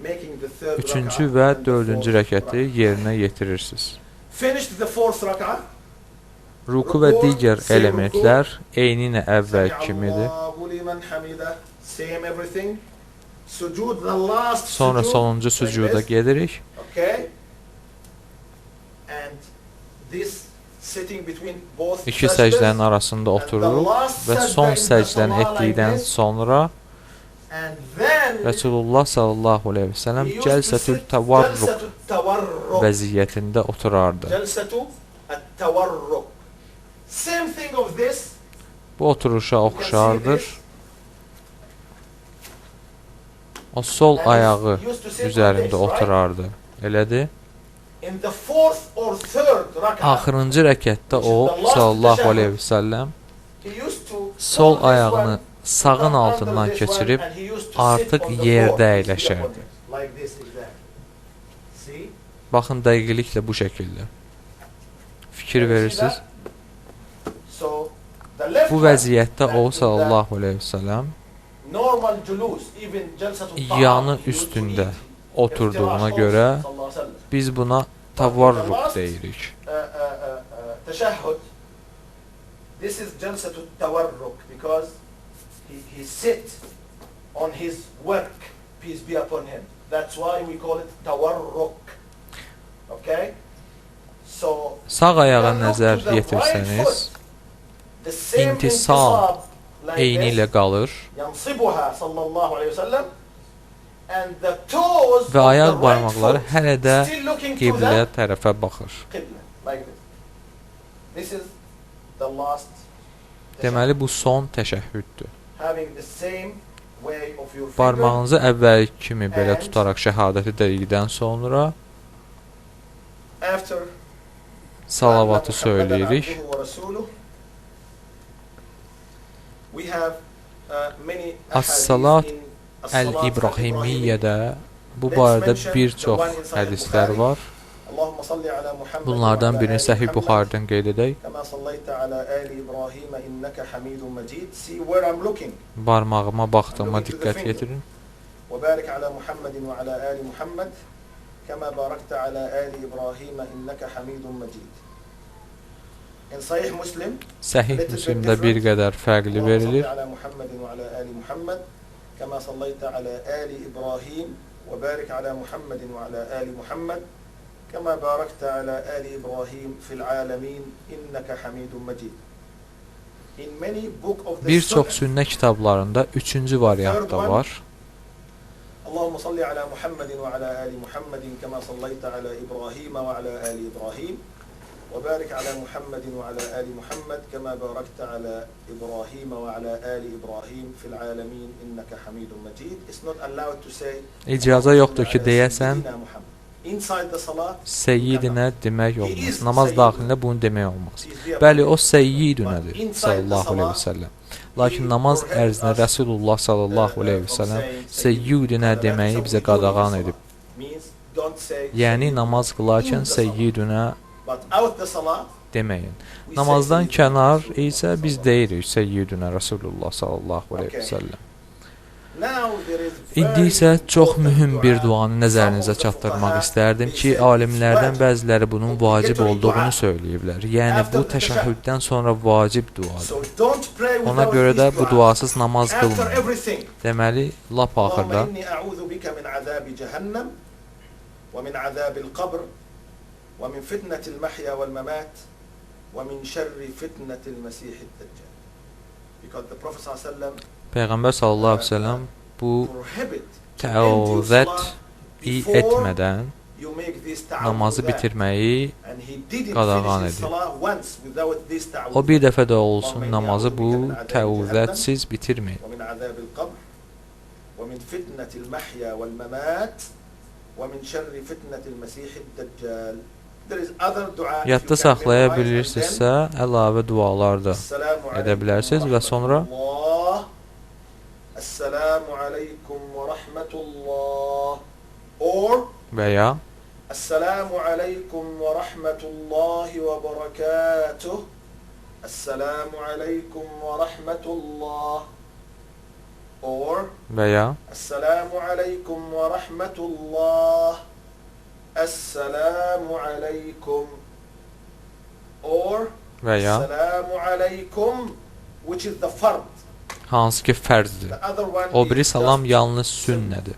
Making the third 3-cü rak'ah və and the 4-cü fourth rəkəti rak'ah. yerinə yetirirsiniz. Finished the fourth rak'ah. Ruku və digər elementlər eyni ilə əvvəl kimidir. Allahu liman hamida. Same everything. Sucud, the last Sonra sucud, sonuncu like sucuda this. gedirik. Okay. And this sitting between both İki sajdas, səcdənin arasında otururuq və son səcdəni etdikdən sonra and then Rasulullah sallallahu aleyhi və səlləm he used to cəlsətül sit təvarruq jalsatu tawarruk. vəziyyətində oturardı. Jalsatu at-tawarruk. Same thing of this. Bu oturuşa You can see oxşardır. this. O sol And ayağı he used to sit like üzərində this, right? oturardı. Elədir. In the fourth or third rak'ah, Axırıncı rəkətdə o sallallahu aleyhi və səlləm he used to sol hold this ayağını one, sağın come under altından this one, keçirib and he used to artıq sit on the yerdə floor, əyləşərdi. like this exactly. See? Baxın dəqiqliklə bu şəkildə. Fikir Can you see verirsiniz. that? So, the left Bu one, vəziyyətdə o that- sallallahu aleyhi və səlləm normal julus, even jalsatul ta'am, yanı he used to üstündə eat. oturduğuna İftiraş görə olsun, sallallahu aleyhi ve sellem. biz buna tavarruq deyirik. Teşahhud. This is jalsatul tawarruk because he sit on his work, peace be upon him. That's why we call it tawarruk. Okay? So, Sağ ayağa then look nəzər to the right yetirsəniz, foot. The same intisab intisab like eyni ilə this, qalır yansibuha sallallahu aleyhi ve sellem, and the toes və of ayaq the right barmaqları foot hələ də still looking to qiblə the tərəfə baxır. qibla, like this. This is the last Deməli bu son təşəhhüddür. having the same way of your finger. Barmağınızı əvvəl kimi belə tutaraq şəhadəti dedikdən sonra After salavatı söyləyirik. We have many As-salat ahadith in as-salat Əl-İbrahimiyyədə bu barədə bir çox hədislər var. Allahumma salli ala Muhammed Bunlardan və birini ali Səhih Muhammed. Buxaridən qeyd edək. Kama sallayta ala ali İbrahim innaka Hamidun Majid. See where I'm looking. Barmağıma baxdığıma diqqət yetirin. Ve barik ala Muhammedin ve ala ali Muhammed. Kama barakta ala ali İbrahim innaka Hamidun Majid. In Sahih Muslim, Səhih Müslimdə bir qədər fərqli verilir. على محمد وعلى آل محمد كما صليت على آل إبراهيم وبارك على محمد وعلى آل محمد كما باركت على آل إبراهيم في العالمين إنك حميد مجيد. In many book of the Bir çox Sunnah, sünnə kitablarında 3-cü variant da var. اللهم صل على محمد وعلى آل محمد كما صليت على إبراهيم وعلى آل إبراهيم وبارك على محمد وعلى آل محمد كما باركت على إبراهيم وعلى آل إبراهيم في العالمين إنك حميد مجيد. It's not allowed to say İcazə yoxdur ki, deyəsən inside the salat. Seyyidinə demək olmaz. Namaz daxilində bunu demək olmaz. Bəli, o Seyyidünədir sallallahu aleyhi və səlləm. Lakin namaz ərzinə Rasulullah sallallahu aleyhi və səlləm Seyyidünə deməyi bizə qadağan edib. Yəni namaz qılarkən Seyyidünə But out the salat, deməyin. Namazdan kənar isə biz deyirik Seyyidünə Rasulullah sallallahu aleyhi və səlləm. now there is İndi isə çox mühüm bir duanı nəzərinizə çatdırmaq istərdim ki, alimlərdən bəziləri bunun vacib olduğunu söyləyiblər. Yəni bu təşəhhüddən sonra vacib duadır. So don't pray Ona without görə də this bu dua. duasız namaz After qılmayın. everything. Deməli, lap axırda اللهم إني أعوذ بك من عذاب جهنم ومن عذاب القبر ومن فتنة المحيا والممات ومن شر فتنة المسيح الدجال. Because the Prophet صلى الله عليه وسلم Peyğəmbər sallallahu əleyhi və səlləm bu prohibit təavüzət etmədən you make this namazı ta'awudhat. bitirməyi And he didn't qadağan finish his edir. salah once without this ta'awudhat. O bir dəfə də olsun namazı bu təavüzətsiz bitirməyin. ومن عذاب القبر ومن فتنة المحيا والممات ومن شر فتنة المسيح الدجال. There is other dua. Yadda saxlaya bilirsinizsə, əlavə dualar da edə bilərsiniz və sonra Esselamu aleykum və rahmetullah or və ya Assalamu alaikum ve rahmetullahi ve berekatuh. Assalamu alaikum ve rahmetullah. Or veya Assalamu alaikum ve rahmetullah. Assalamu alaikum. Or veya Assalamu alaikum, which is the fard. hansı ki fərzdir. The other one O biri is salam just yalnız sunnah. sünnədir.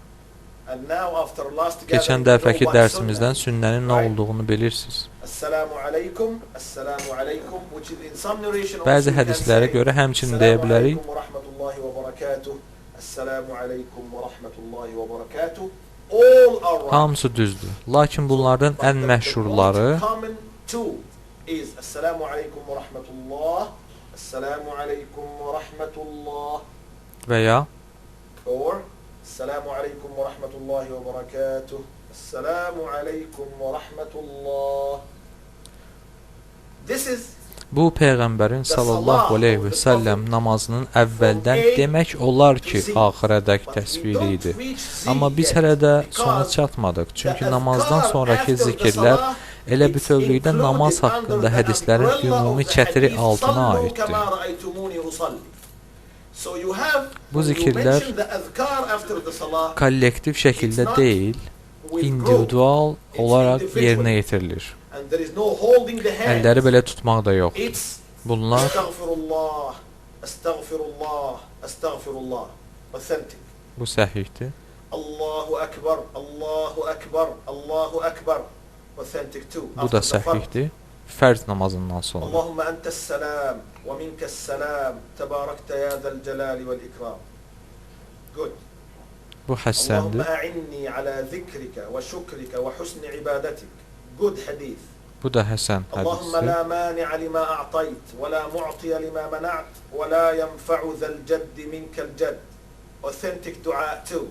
And now after last Keçən gathering, dəfəki you know what dərsimizdən sunnah sünnənin nə Right. olduğunu bilirsiniz. Assalamu alaikum, assalamu alaikum, which is in some narration Bəzi also you can hədislərə say, görə həmçinin deyə Assalamu bilərik. alaikum ve rahmetullahi ve berekatuh. Assalamu alaikum ve rahmetullahi ve berekatuh. All are right. Hamısı düzdür. Lakin bunlardan But ən the məşhurları most common two is Assalamu alaikum ve rahmetullah. Assalamu alaikum ve rahmetullah. və ya Or Assalamu alaikum ve rahmetullahi ve berekatuh. Assalamu alaikum ve rahmetullah. This is bu Peyğəmbərin sallallahu aleyhi və səlləm namazının əvvəldən demək olar ki, axırədək təsviri idi. Amma biz hələ də sona çatmadıq. Çünki namazdan sonraki zikirlər elə bütövlükdə namaz haqqında hədislərin ümumi çətiri altına aiddir. Bu zikirlər kollektiv şəkildə deyil, individual olaraq yerinə yetirilir. Əlləri belə tutmaq da yoxdur. Bunlar Estağfirullah, estağfirullah, estağfirullah. Authentic. bu səhihdir. Allahu Ekber, Allahu Ekber, Allahu Ekber. Authentic too. Bu da səhihdir. Fərz namazından sonra. Allahümme entes selam ve minkes selam. Tebarekte ya zel celali vel ikram. Good. Bu həssəndir. Allahümme a'inni ala zikrike ve şükrike ve husni ibadetik. Good hadith. Bu da həsən اللهم hədisdir. لا مانع لما أعطيت ولا معطي لما منعت ولا ينفع ذا الجد منك الجد. Authentic dua too.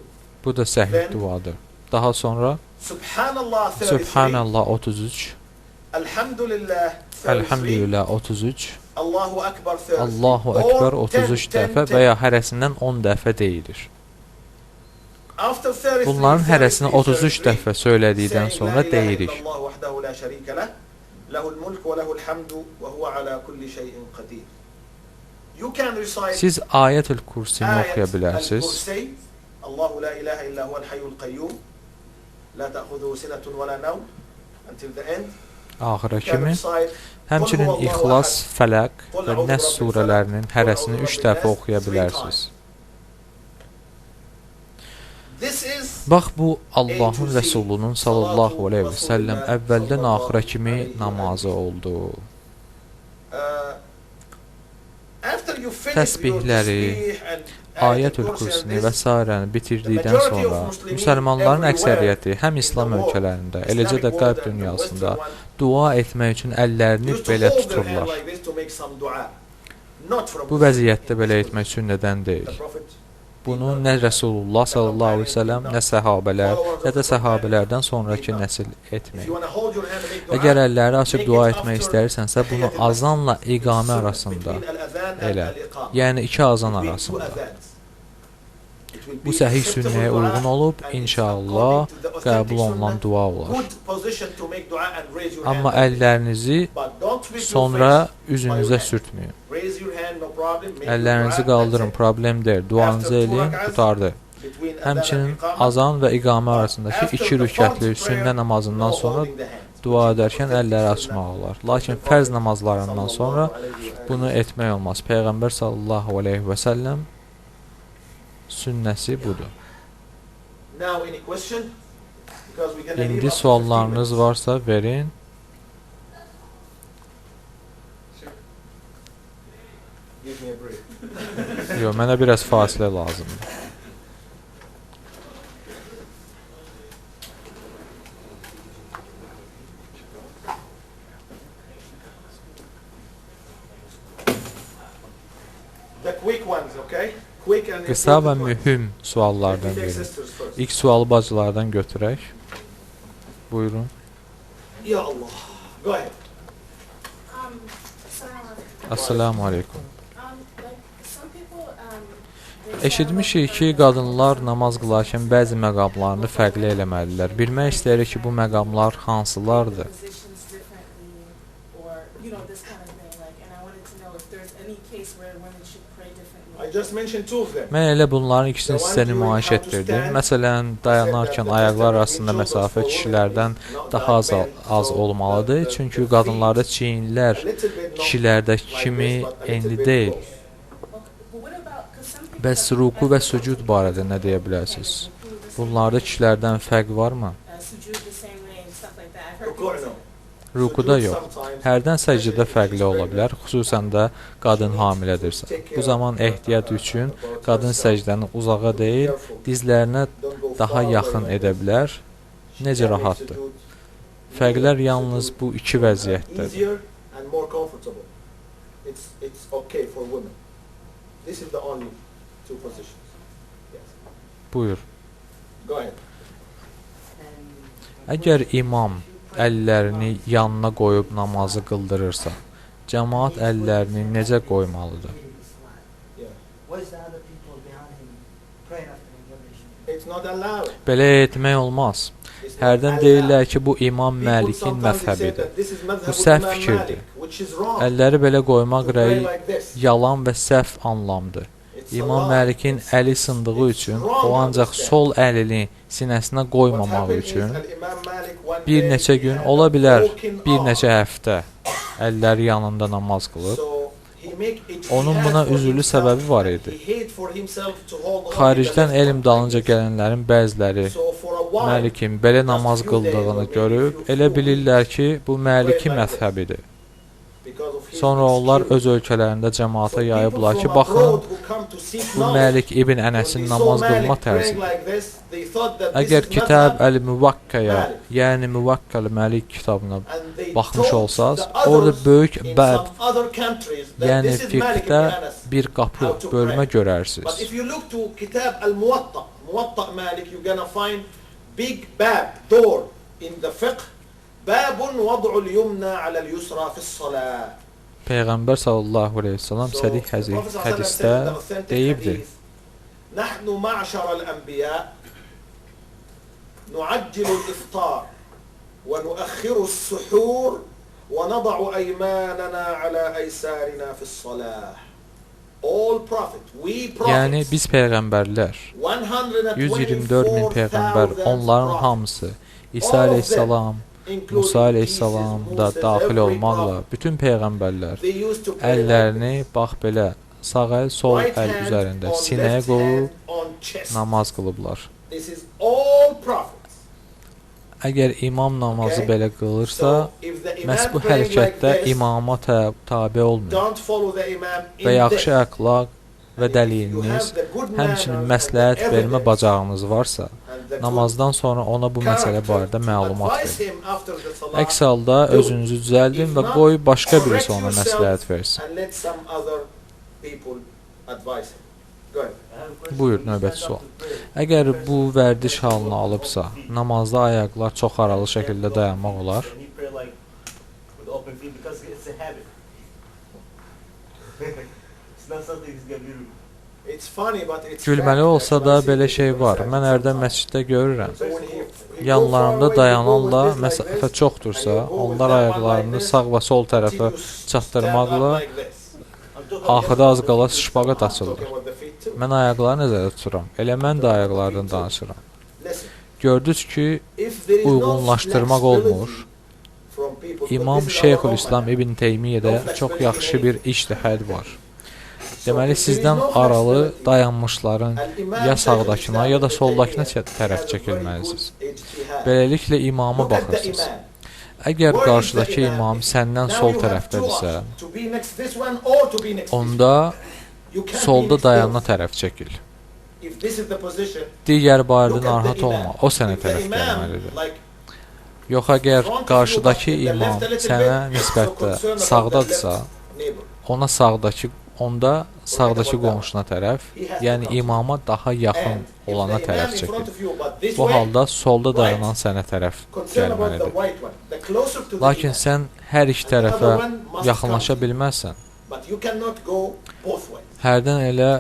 Bu da səhih duadır. Daha sonra Subhanallah 33. Subhanallah 33, Elhamdülillah 33. Elhamdülillah 33, Allahu Ekber 33. Allahu Ekber 33 dəfə və ya hərəsindən 10 dəfə deyilir. After 33, Bunların hərəsini 33 33, dəfə söylədikdən saying sonra la ilahe deyirik. illallah vahdehu la şerike leh, lehul mulk ve lehul hamdu ve huve ala kulli şeyin kadir. You can recite Siz Ayətül Kursini oxuya bilərsiniz. Al-Kursi. Allahu la ilahe illa huvel hayyul qayyum. La ta'khudhuhu sinatun ve la nawm until the end. Axıra You can kimi. recite Həmçinin İxlas, Fələq və Nəs surələrinin hərəsini 3 dəfə oxuya bilərsiniz. This is Bax bu Allahın Rəsulunun sallallahu aleyhi və səlləm əvvəldən axıra kimi namazı oldu. after you finish your Təsbihləri, tasbih and Ayətül Kursini və s. bitirdikdən sonra müsəlmanların əksəriyyəti həm İslam ölkələrində, eləcə də qərb dünyasında dua etmək üçün əllərini belə tuturlar. Bu vəziyyətdə belə etmək sünnədən deyil. Bunu nə Rəsulullah sallallahu aleyhi və səlləm, nə səhabələr, nə də səhabələrdən sonraki nəsil etməyir. Əgər əlləri açıb dua etmək istəyirsənsə, bunu azanla iqamə arasında elə, yəni 2 azan arasında. Bu səhih sünnəyə uyğun olub, inşallah qəbul olunan dua olar. Amma əllərinizi sonra üzünüzə sürtməyin. Əllərinizi qaldırın, problem deyil. Duanızı eləyin, qutardı. Həmçinin azan və iqamə arasındakı 2 rükətli sünnə namazından sonra dua edərkən əlləri açmaq olar. Lakin fərz namazlarından sonra bunu etmək olmaz. Peyğəmbər sallallahu aleyhi və səlləm sünnəsi budur. İndi suallarınız varsa verin. Yox, mənə biraz fasilə lazımdır. The quick ones, okay? Quick and Qısa və important ones. mühüm suallardan Let me take verin. sisters first. İlk sualı bacılardan götürək. Buyurun. Ya Allah. Go ahead. Assalamu alaikum. Assalamu aleykum. Like some people, they Eşitmişik ki, qadınlar namaz qılarkən bəzi məqamlarını fərqli eləməlidirlər. Bilmək istəyirik ki, bu məqamlar hansılardır? positions differently, or this kind of thing. Like, and I wanted to know if there's any case where women should pray differently. I just mentioned two of them. Mən elə bunların ikisini sizə nümayiş etdirdim. Məsələn, dayanarkən ayaqlar arasında məsafə kişilərdən daha az olmalıdır. Çünki qadınlarda çiyinlər kişilərdəki kimi enli deyil. Okay, but what about, because some people Bəs ruku və sucud barədə nə deyə bilərsiniz? Bunlarda kişilərdən fərq varmı? sujood the same way and stuff like that. I've heard Ruku' people no. Rukuda yox. Hərdən səcdə fərqli ola bilər, xüsusən də qadın hamilədirsə. Bu zaman ehtiyat üçün qadın səcdəni uzağa deyil, dizlərinə daha yaxın edə bilər. Necə rahatdır. Fərqlər yalnız bu iki vəziyyətdədir. Easier and more comfortable. It's okay for women. This is the only two positions. Yes. Buyur. Go ahead. Əgər imam əllərini yanına qoyub namazı qıldırırsa, cəmaət əllərini necə qoymalıdır? Yeah. Where's the other people behind him praying after him? What they should do? It's not allowed. Belə etmək olmaz. It's not Hərdən allowed. deyirlər ki, bu İmam People Məlikin sometimes say məzhəbidir. that this is madhhab Bu of səhv Imam fikirdir. Malik, which is wrong. Əlləri belə qoymaq To pray rəyi like this. yalan və səhv anlamdır. It's İmam Allah. Məlikin əli sındığı üçün o ancaq sol əlini sinəsinə What qoymamaq happened is üçün Al-Imam Malik one bir day neçə he gün, had ola a bilər broken bir arm. neçə həftə əlləri yanında namaz qılıb. So he make it Onun jihad buna for üzürlü himself səbəbi var and idi. he hate for himself to hold on Xaricdən to the elm left dalınca hand. gələnlərin bəziləri So for a while, Məlikin belə namaz qıldığını görüb elə bilirlər ki, bu Məliki məzhəbidir. because of his Sonra onlar excuse. öz ölkələrində cəmaata So yayıblar people ki, from baxın, abroad who come to seek bu knowledge, Məlik İbn when Ənəsin they namaz saw qılma Malik praying tərzidir. like this, they thought that this Əgər is Kitab madhhab, Əl-Müvakkaya, Məlik. yəni Müvakkal Məlik kitabına and they baxmış told olsaz, the others orada böyük in bəb, some other countries that yəni this is Malik ibn fiqhdə Anas. bir qapı, how to bölmə pray. But görərsiniz. if you look to Kitab Al-Muwatta, Muwatta Malik, you're gonna find big bab, door in the fiqh, babun wad'u al-yumna ala al-yusra fi as-salah. Peyğəmbər sallallahu əleyhi və səlləm So, sədih the Prophet sallallahu alaihi hədisdə wasallam said in the authentic deyibdir. hadith, نحن معشر الأنبياء نعجل الإفطار ونؤخر السحور ونضع أيماننا على أيسارنا في الصلاة. All prophet, we prophets, Yəni biz peyğəmbərlər, 124 min peyğəmbər, 124,000 onların prophets, hamısı İsa əleyhissalam, including Musa əleyhissalam Jesus, da Moses, daxil every olmaqla prophet, bütün peyğəmbərlər they used to pray like əllərini this. bax belə sağ əl, sol Right əl hand üzərində on sinəyə left qoyub hand on chest. namaz qılıblar. This is all prophets. Əgər imam namazı Okay. belə qılırsa, So, if the imam məhz bu praying like hərəkətdə this, imama tabe olmuyor don't follow the imam in və yaxşı this. əxlaq və And if you dəliliniz, have the good həmçinin manners məsləhət and vermə evidence bacarığınız varsa, and the good namazdan sonra ona bu məsələ character barədə to məlumat advise verin. him after the salah, Əks halda özünüzü düzəldin və qoy başqa birisi ona məsləhət versin. and let some other people advise him. Go ahead. I have a question. Buyur, When you növbəti stand sual. up to pray, Əgər the bu person vərdiş who halını stands alıbsa, up to pray, namazda ayaqlar çox aralı şəkildə dayanmaq olar. and he pray like with open feet because it's a habit. It's not something he's gonna do. It's funny, but it's Gülməli fact. olsa That's da why I say belə it şey is var. fact Mən hərdən sometimes. məsciddə görürəm. So when he go Yanlarında far away, dayananla you go with this məsafə like this, çoxdursa, and you go with onlar that one ayaqlarını like this, sağ və sol until tərəfə you stand çatdırmaqla up like this. I'm talking about axırda az the qala feet. şışbaqa I'm açılır. talking about the feet too. Mən ayaqları nəzərdə tuturam. Elə mən də ayaqlardan danışıram. Listen, Gördünüz ki, if there is no uyğunlaşdırmaq flexibility olmur. from people, but İmam this is our Şeyxülislam command. İbn Teymiyədə çox yaxşı bir ictihad var. Deməli, sizdən aralı dayanmışların ya sağdakına, ya da soldakına tərəf çəkilməlisiniz. Beləliklə imama baxırsınız. Əgər qarşıdakı imam səndən sol tərəfdədirsə, onda solda dayanana tərəf çəkil. Digər barədə narahat olma, o sənə tərəf gəlməlidir. Yox, əgər qarşıdakı imam sənə nisbətdə sağdadırsa, onda sağdakı qonşuna tərəf, yəni imama daha yaxın olana tərəf çəkil. Bu halda solda dayanan sənə tərəf gəlməlidir. Lakin sən hər iki tərəfə yaxınlaşa bilməzsən. Hərdən elə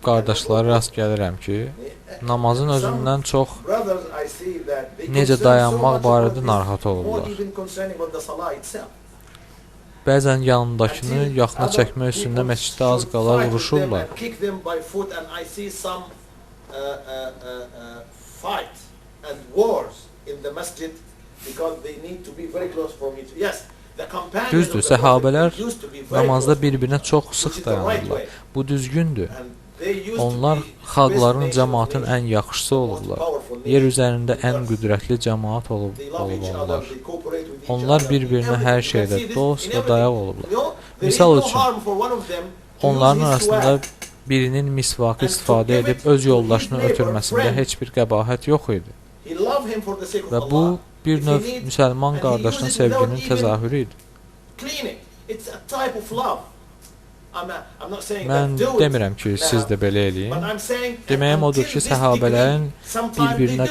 qardaşlara rast gəlirəm ki, namazın özündən çox Brothers, I see that they necə concern so dayanmaq much barədə about this, narahat more olurlar. even concerning about the salah itself. Bəzən yanındakını yaxına çəkmək üstündə məsciddə az qala vuruşurlar. Kick them by foot, and I see some fight and wars in the masjid because they need to be very close from each. Yes, the companions Düzdür, of the Prophet səhabələr used to be very namazda close, bir-birinə çox which sıx is the right dayanırlar. way. Bu düzgündür. And they used to Onlar be xalqların, best cəmaatın nation, ən yaxşısı most olurlar. powerful Yer nation. üzərində ən qüdrətli cəmaat They love each other, olurlar. they cooperate with each Onlar other. bir-birinə In hər everything. You can şeydə see this dost in və everything. dayaq olublar. You know, there is Misal no üçün, harm for one of them to onların use his arasında swag birinin misvakı and to istifadə give edib it öz to yoldaşını his neighbor, ötürməsində friend. heç bir qəbahət yox idi. He loved him for the sake of Və Allah. bu bir If he növ needs, müsəlman and he qardaşına uses it without sevginin even təzahürü idi. cleaning. It's a type of love. I'm not saying Mən that do it. demirəm ki, siz də belə But eləyin. I'm saying Deməyim odur ki, səhabələrin bir-birinə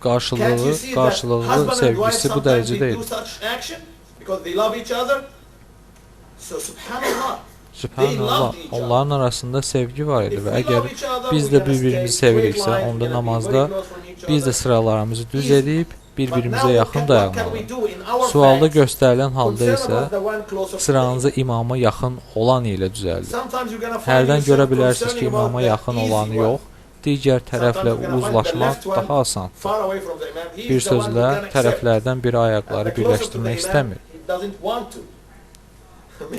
qarşılıqlı sevgisi bu dərəcədə idi. Because they love each other. So subhanallah. Sübhanallah, onların arasında sevgi var idi və əgər biz də bir-birimizi seviriksə, onda namazda biz də sıralarımızı düz edib bir-birimizə yaxın dayanmalıyıq. Sualda göstərilən halda isə sıranızı imama yaxın olan ilə düzəldir. Hərdən görə bilərsiniz ki, imama yaxın olanı yox, digər tərəflə uzlaşmaq daha asandır. Bir sözlə, tərəflərdən biri ayaqları birləşdirmək istəmir.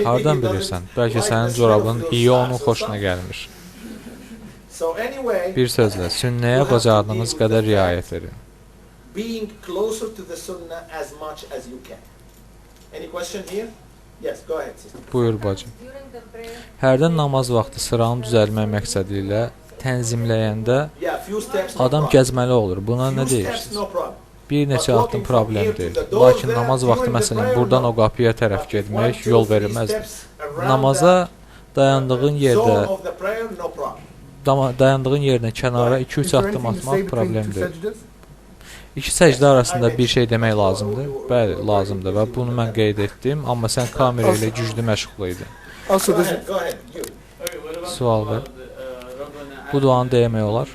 Hardan bilirsən? Bəlkə sənin corabın iyi onun xoşuna gəlmir. Bir sözlə, sünnəyə bacardığınız qədər riayət edin. Being closer to the sunnah as much as you can. Any question here? Yes, go ahead, sister. Buyur bacım. Hərdən namaz vaxtı sıranı düzəlmək məqsədi ilə tənzimləyəndə Yeah, few steps. no adam problem. gəzməli olur. Buna Few nə steps, deyirsiniz? no problem. Bir neçə addım problem deyil. Lakin namaz vaxtı məsələn buradan o qapıya tərəf getmək yol verilməzdir. Namaza dayandığın yerdə Zone of the prayer, no problem. dayandığın yerdən kənara 2-3 addım atmaq problem deyil. İki səcdə arasında bir şey demək lazımdır. Bəli, lazımdır və bunu mən qeyd etdim, amma sən kamera ilə güclü məşğul idin. Go ahead, go ahead. You. Sual ver. Bu duanı demək olar.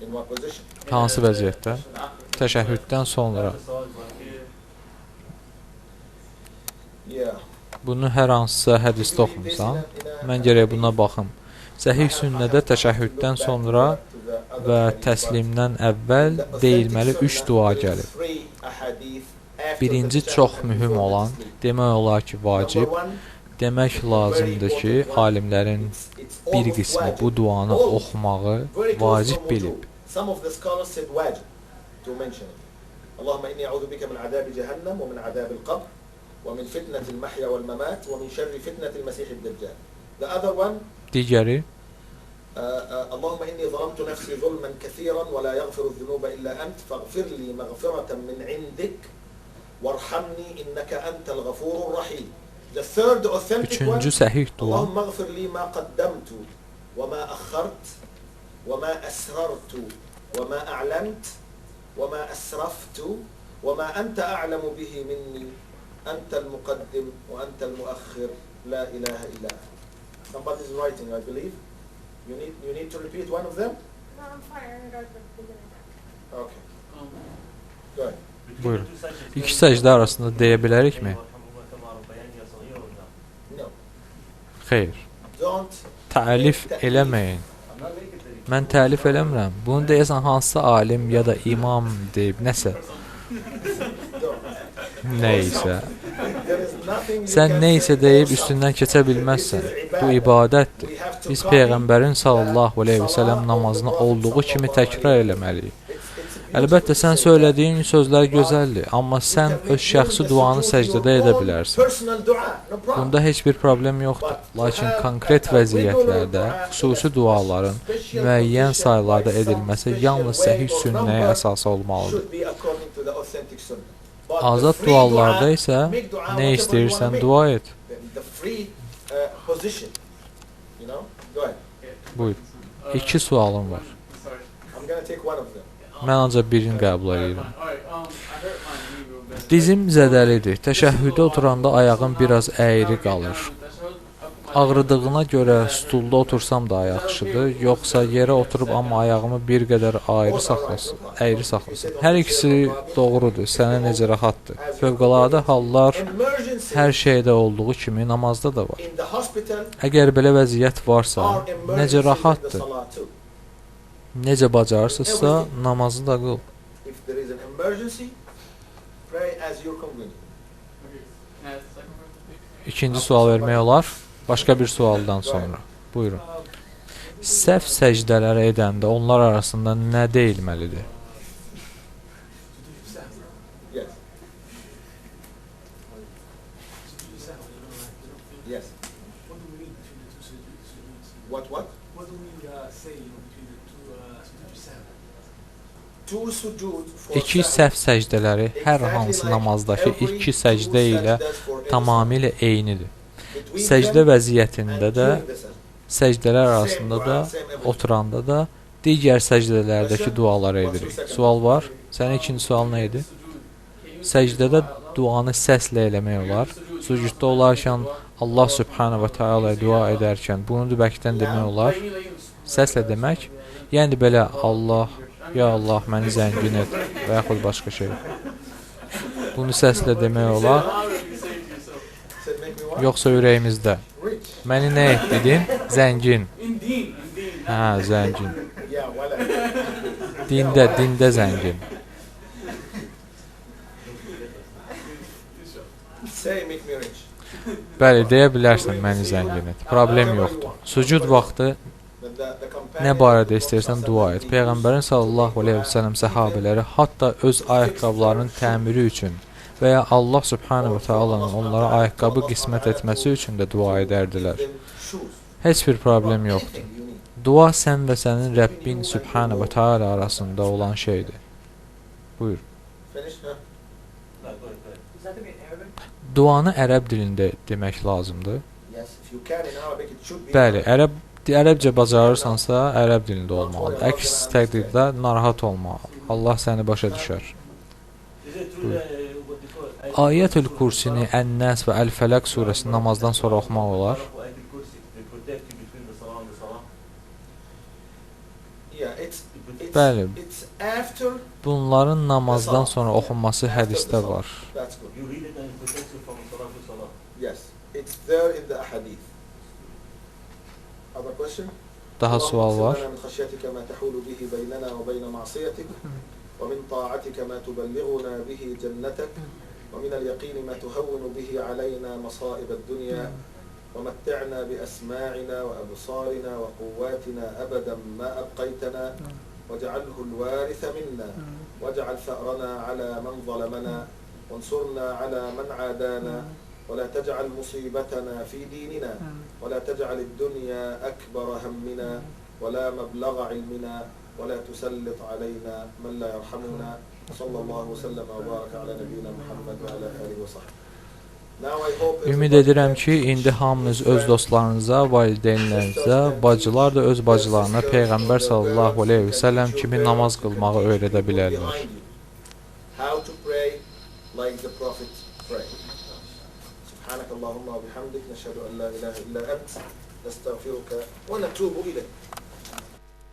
In what position? Hansı vəziyyətdə? Təşəhhüddən sonra. Yeah. Bunu hər hansısa hədisdə oxumusan, mən gərək buna baxım. Səhih sünnədə təşəhhüddən sonra və təslimdən əvvəl deyilməli 3 dua gəlir. Birinci çox mühüm olan, demək olar ki, vacib, demək lazımdır ki, alimlərin bir qismi bu duanı oxumağı vacib bilib. Some of the scholars said wajib to mention it. Allahumma inni a'udhu bika min adabi jahannam wa min adabi al-qabr wa min fitnati al-mahya wal-mamat wa min sharri fitnati al-masih ad-dajjal. The other one Digəri, اللهم إني ظلمت نفسي ظلما كثيرا ولا يغفر الذنوب إلا أنت فاغفر لي مغفرة من عندك وارحمني إنك أنت الغفور الرحيم. The third authentic one üçüncü səhih dua. اللهم اغفر لي ما قدمت وما أخرت وما أسررت وما أعلنت وما أسرفت وما أنت أعلم به مني أنت المقدم وأنت المؤخر لا إله إلا أنت. Somebody is writing, I believe. You need to repeat one of them? No, I'm fine. I got the beginning. Okay. Go ahead. Buyurun. İki səcdə arasında deyə bilərikmi? No. Xeyr. Don't. Təlif eləməyin. Mən təlif eləmirəm. Bunu deyəsən hansısa alim ya da imam deyib nəsə. Nəysə. Sən nəysə deyib üstündən keçə bilməzsən. Bu ibadətdir. Biz Peyğəmbərin sallallahu aleyhi və səlləm namazını olduğu kimi təkrar eləməliyik. Əlbəttə, sən söylədiyin sözlər gözəldir, amma sən öz şəxsi duanı səcdədə edə bilərsən. Bunda heç bir problem yoxdur. Lakin konkret vəziyyətlərdə xüsusi duaların müəyyən saylarda edilməsi yalnız səhih sünnəyə əsas olmalıdır. Azad dualarda isə nə istəyirsən dua et. Buyur. 2 sualım var. Mən ancaq birini qəbul edirəm. Dizim zədəlidir. Təşəhhüdə oturanda ayağım biraz əyri qalır. Ağrıdığına görə stulda otursam da yaxşıdır, yoxsa yerə oturub amma ayağımı bir qədər əyri saxlasın. Hər ikisi doğrudur. Sənə necə rahatdır. Fövqəladə hallar hər şeydə olduğu kimi namazda da var. In the hospital Əgər belə vəziyyət varsa, or necə emergency in the rahatdır. salah too. Necə bacarırsınızsa namazı da qıl. If there is an emergency, pray as you're convenient. İkinci sual vermək olar. Başqa bir sualdan sonra. Buyurun. Səhv səcdələri edəndə onlar arasında nə deyilməlidir? Yes. Yes. What do we read between the two sujuds? What? What do we say between the two sujuds? Two sujood for İki səhv səcdələri hər hansı namazdakı iki səcdə ilə tamamilə eynidir. Səcdə vəziyyətində də, səcdələr arasında da, oturanda da digər səcdələrdəki duaları edirik. Sual var. Sənin ikinci sual nə idi? Səcdədə duanı səslə eləmək olar. Sucudda olarkən Allah Subhanahu va Taala dua edərkən bunu dübəkdən demək olar. Səslə demək. Yəni belə Allah, ya Allah məni zəngin et və yaxud başqa şey. Bunu səslə demək olar. Yoxsa ürəyimizdə. Məni nə et dedin? Zəngin. Hə, zəngin. Yeah, well, Dində zəngin. say make me rich. Bəli, deyə bilərsən məni zəngin et. Problem yoxdur. Sucud vaxtı But the companion nə barədə istəyirsən dua et. Peyğəmbərin sallallahu əleyhi və səlləm səhabələri hətta öz ayaqqabılarının təmiri üçün və ya Allah Subhanahu va Taala'nın onlara ayaqqabı qismət etməsi üçün də dua edərdilər. shoes. Heç bir problem yoxdur. Anything you need. Dua sən və sənin Rəbbin Subhanahu va Taala arasında olan şeydir. Buyur. Finish? Huh? Is that to be in Arabic? Duanı ərəb dilində demək lazımdır. Yes, if you can in Arabic it should be. Bəli, ərəbcə bacarırsansa ərəb dilində olmalıdır. Əks təqdirdə narahat olma. Allah səni başa düşər. Is it true that what they call Ayətül Kursini Ən-Nəs və Əl-Fələq surəsini namazdan sonra oxumaq olar. Ayatul Kursi, they protect you between the salah and the salah? Yeah, it's Bəli. it's after. Bunların namazdan sonra oxunması hədisdə var. That's good. You read it and it protects you from salah to salah. Yes, it's there in the ahadith. Other question? Daha sual var. اللهم اغفر لنا من خشيتك ما تحول به بيننا وبين معصيتك ومن طاعتك ما تبلغنا به جنتك ومن اليقين ما تهون به علينا مصائب الدنيا ومتعنا بأسماعنا وأبصارنا وقواتنا أبدا ما أبقيتنا واجعله الوارث منا واجعل ثأرنا على من ظلمنا وانصرنا على من عادانا ولا تجعل مصيبتنا في ديننا ولا تجعل الدنيا أكبر همنا ولا مبلغ علمنا ولا تسلط علينا من لا يرحمنا صلى الله وسلم وبارك على نبينا محمد وعلى آله وصحبه. Ümid edirəm ki, indi hamınız öz dostlarınıza, valideynlərinizə, bacılar da öz bacılarına Peyğəmbər sallallahu aleyhi və səlləm kimi namaz qılmağı öyrədə bilərlər. How to pray like the Prophet prayed. Subhanakallahumma wa bihamdik nashhadu an la ilaha illa ant nastaghfiruka wa natubu ilayk.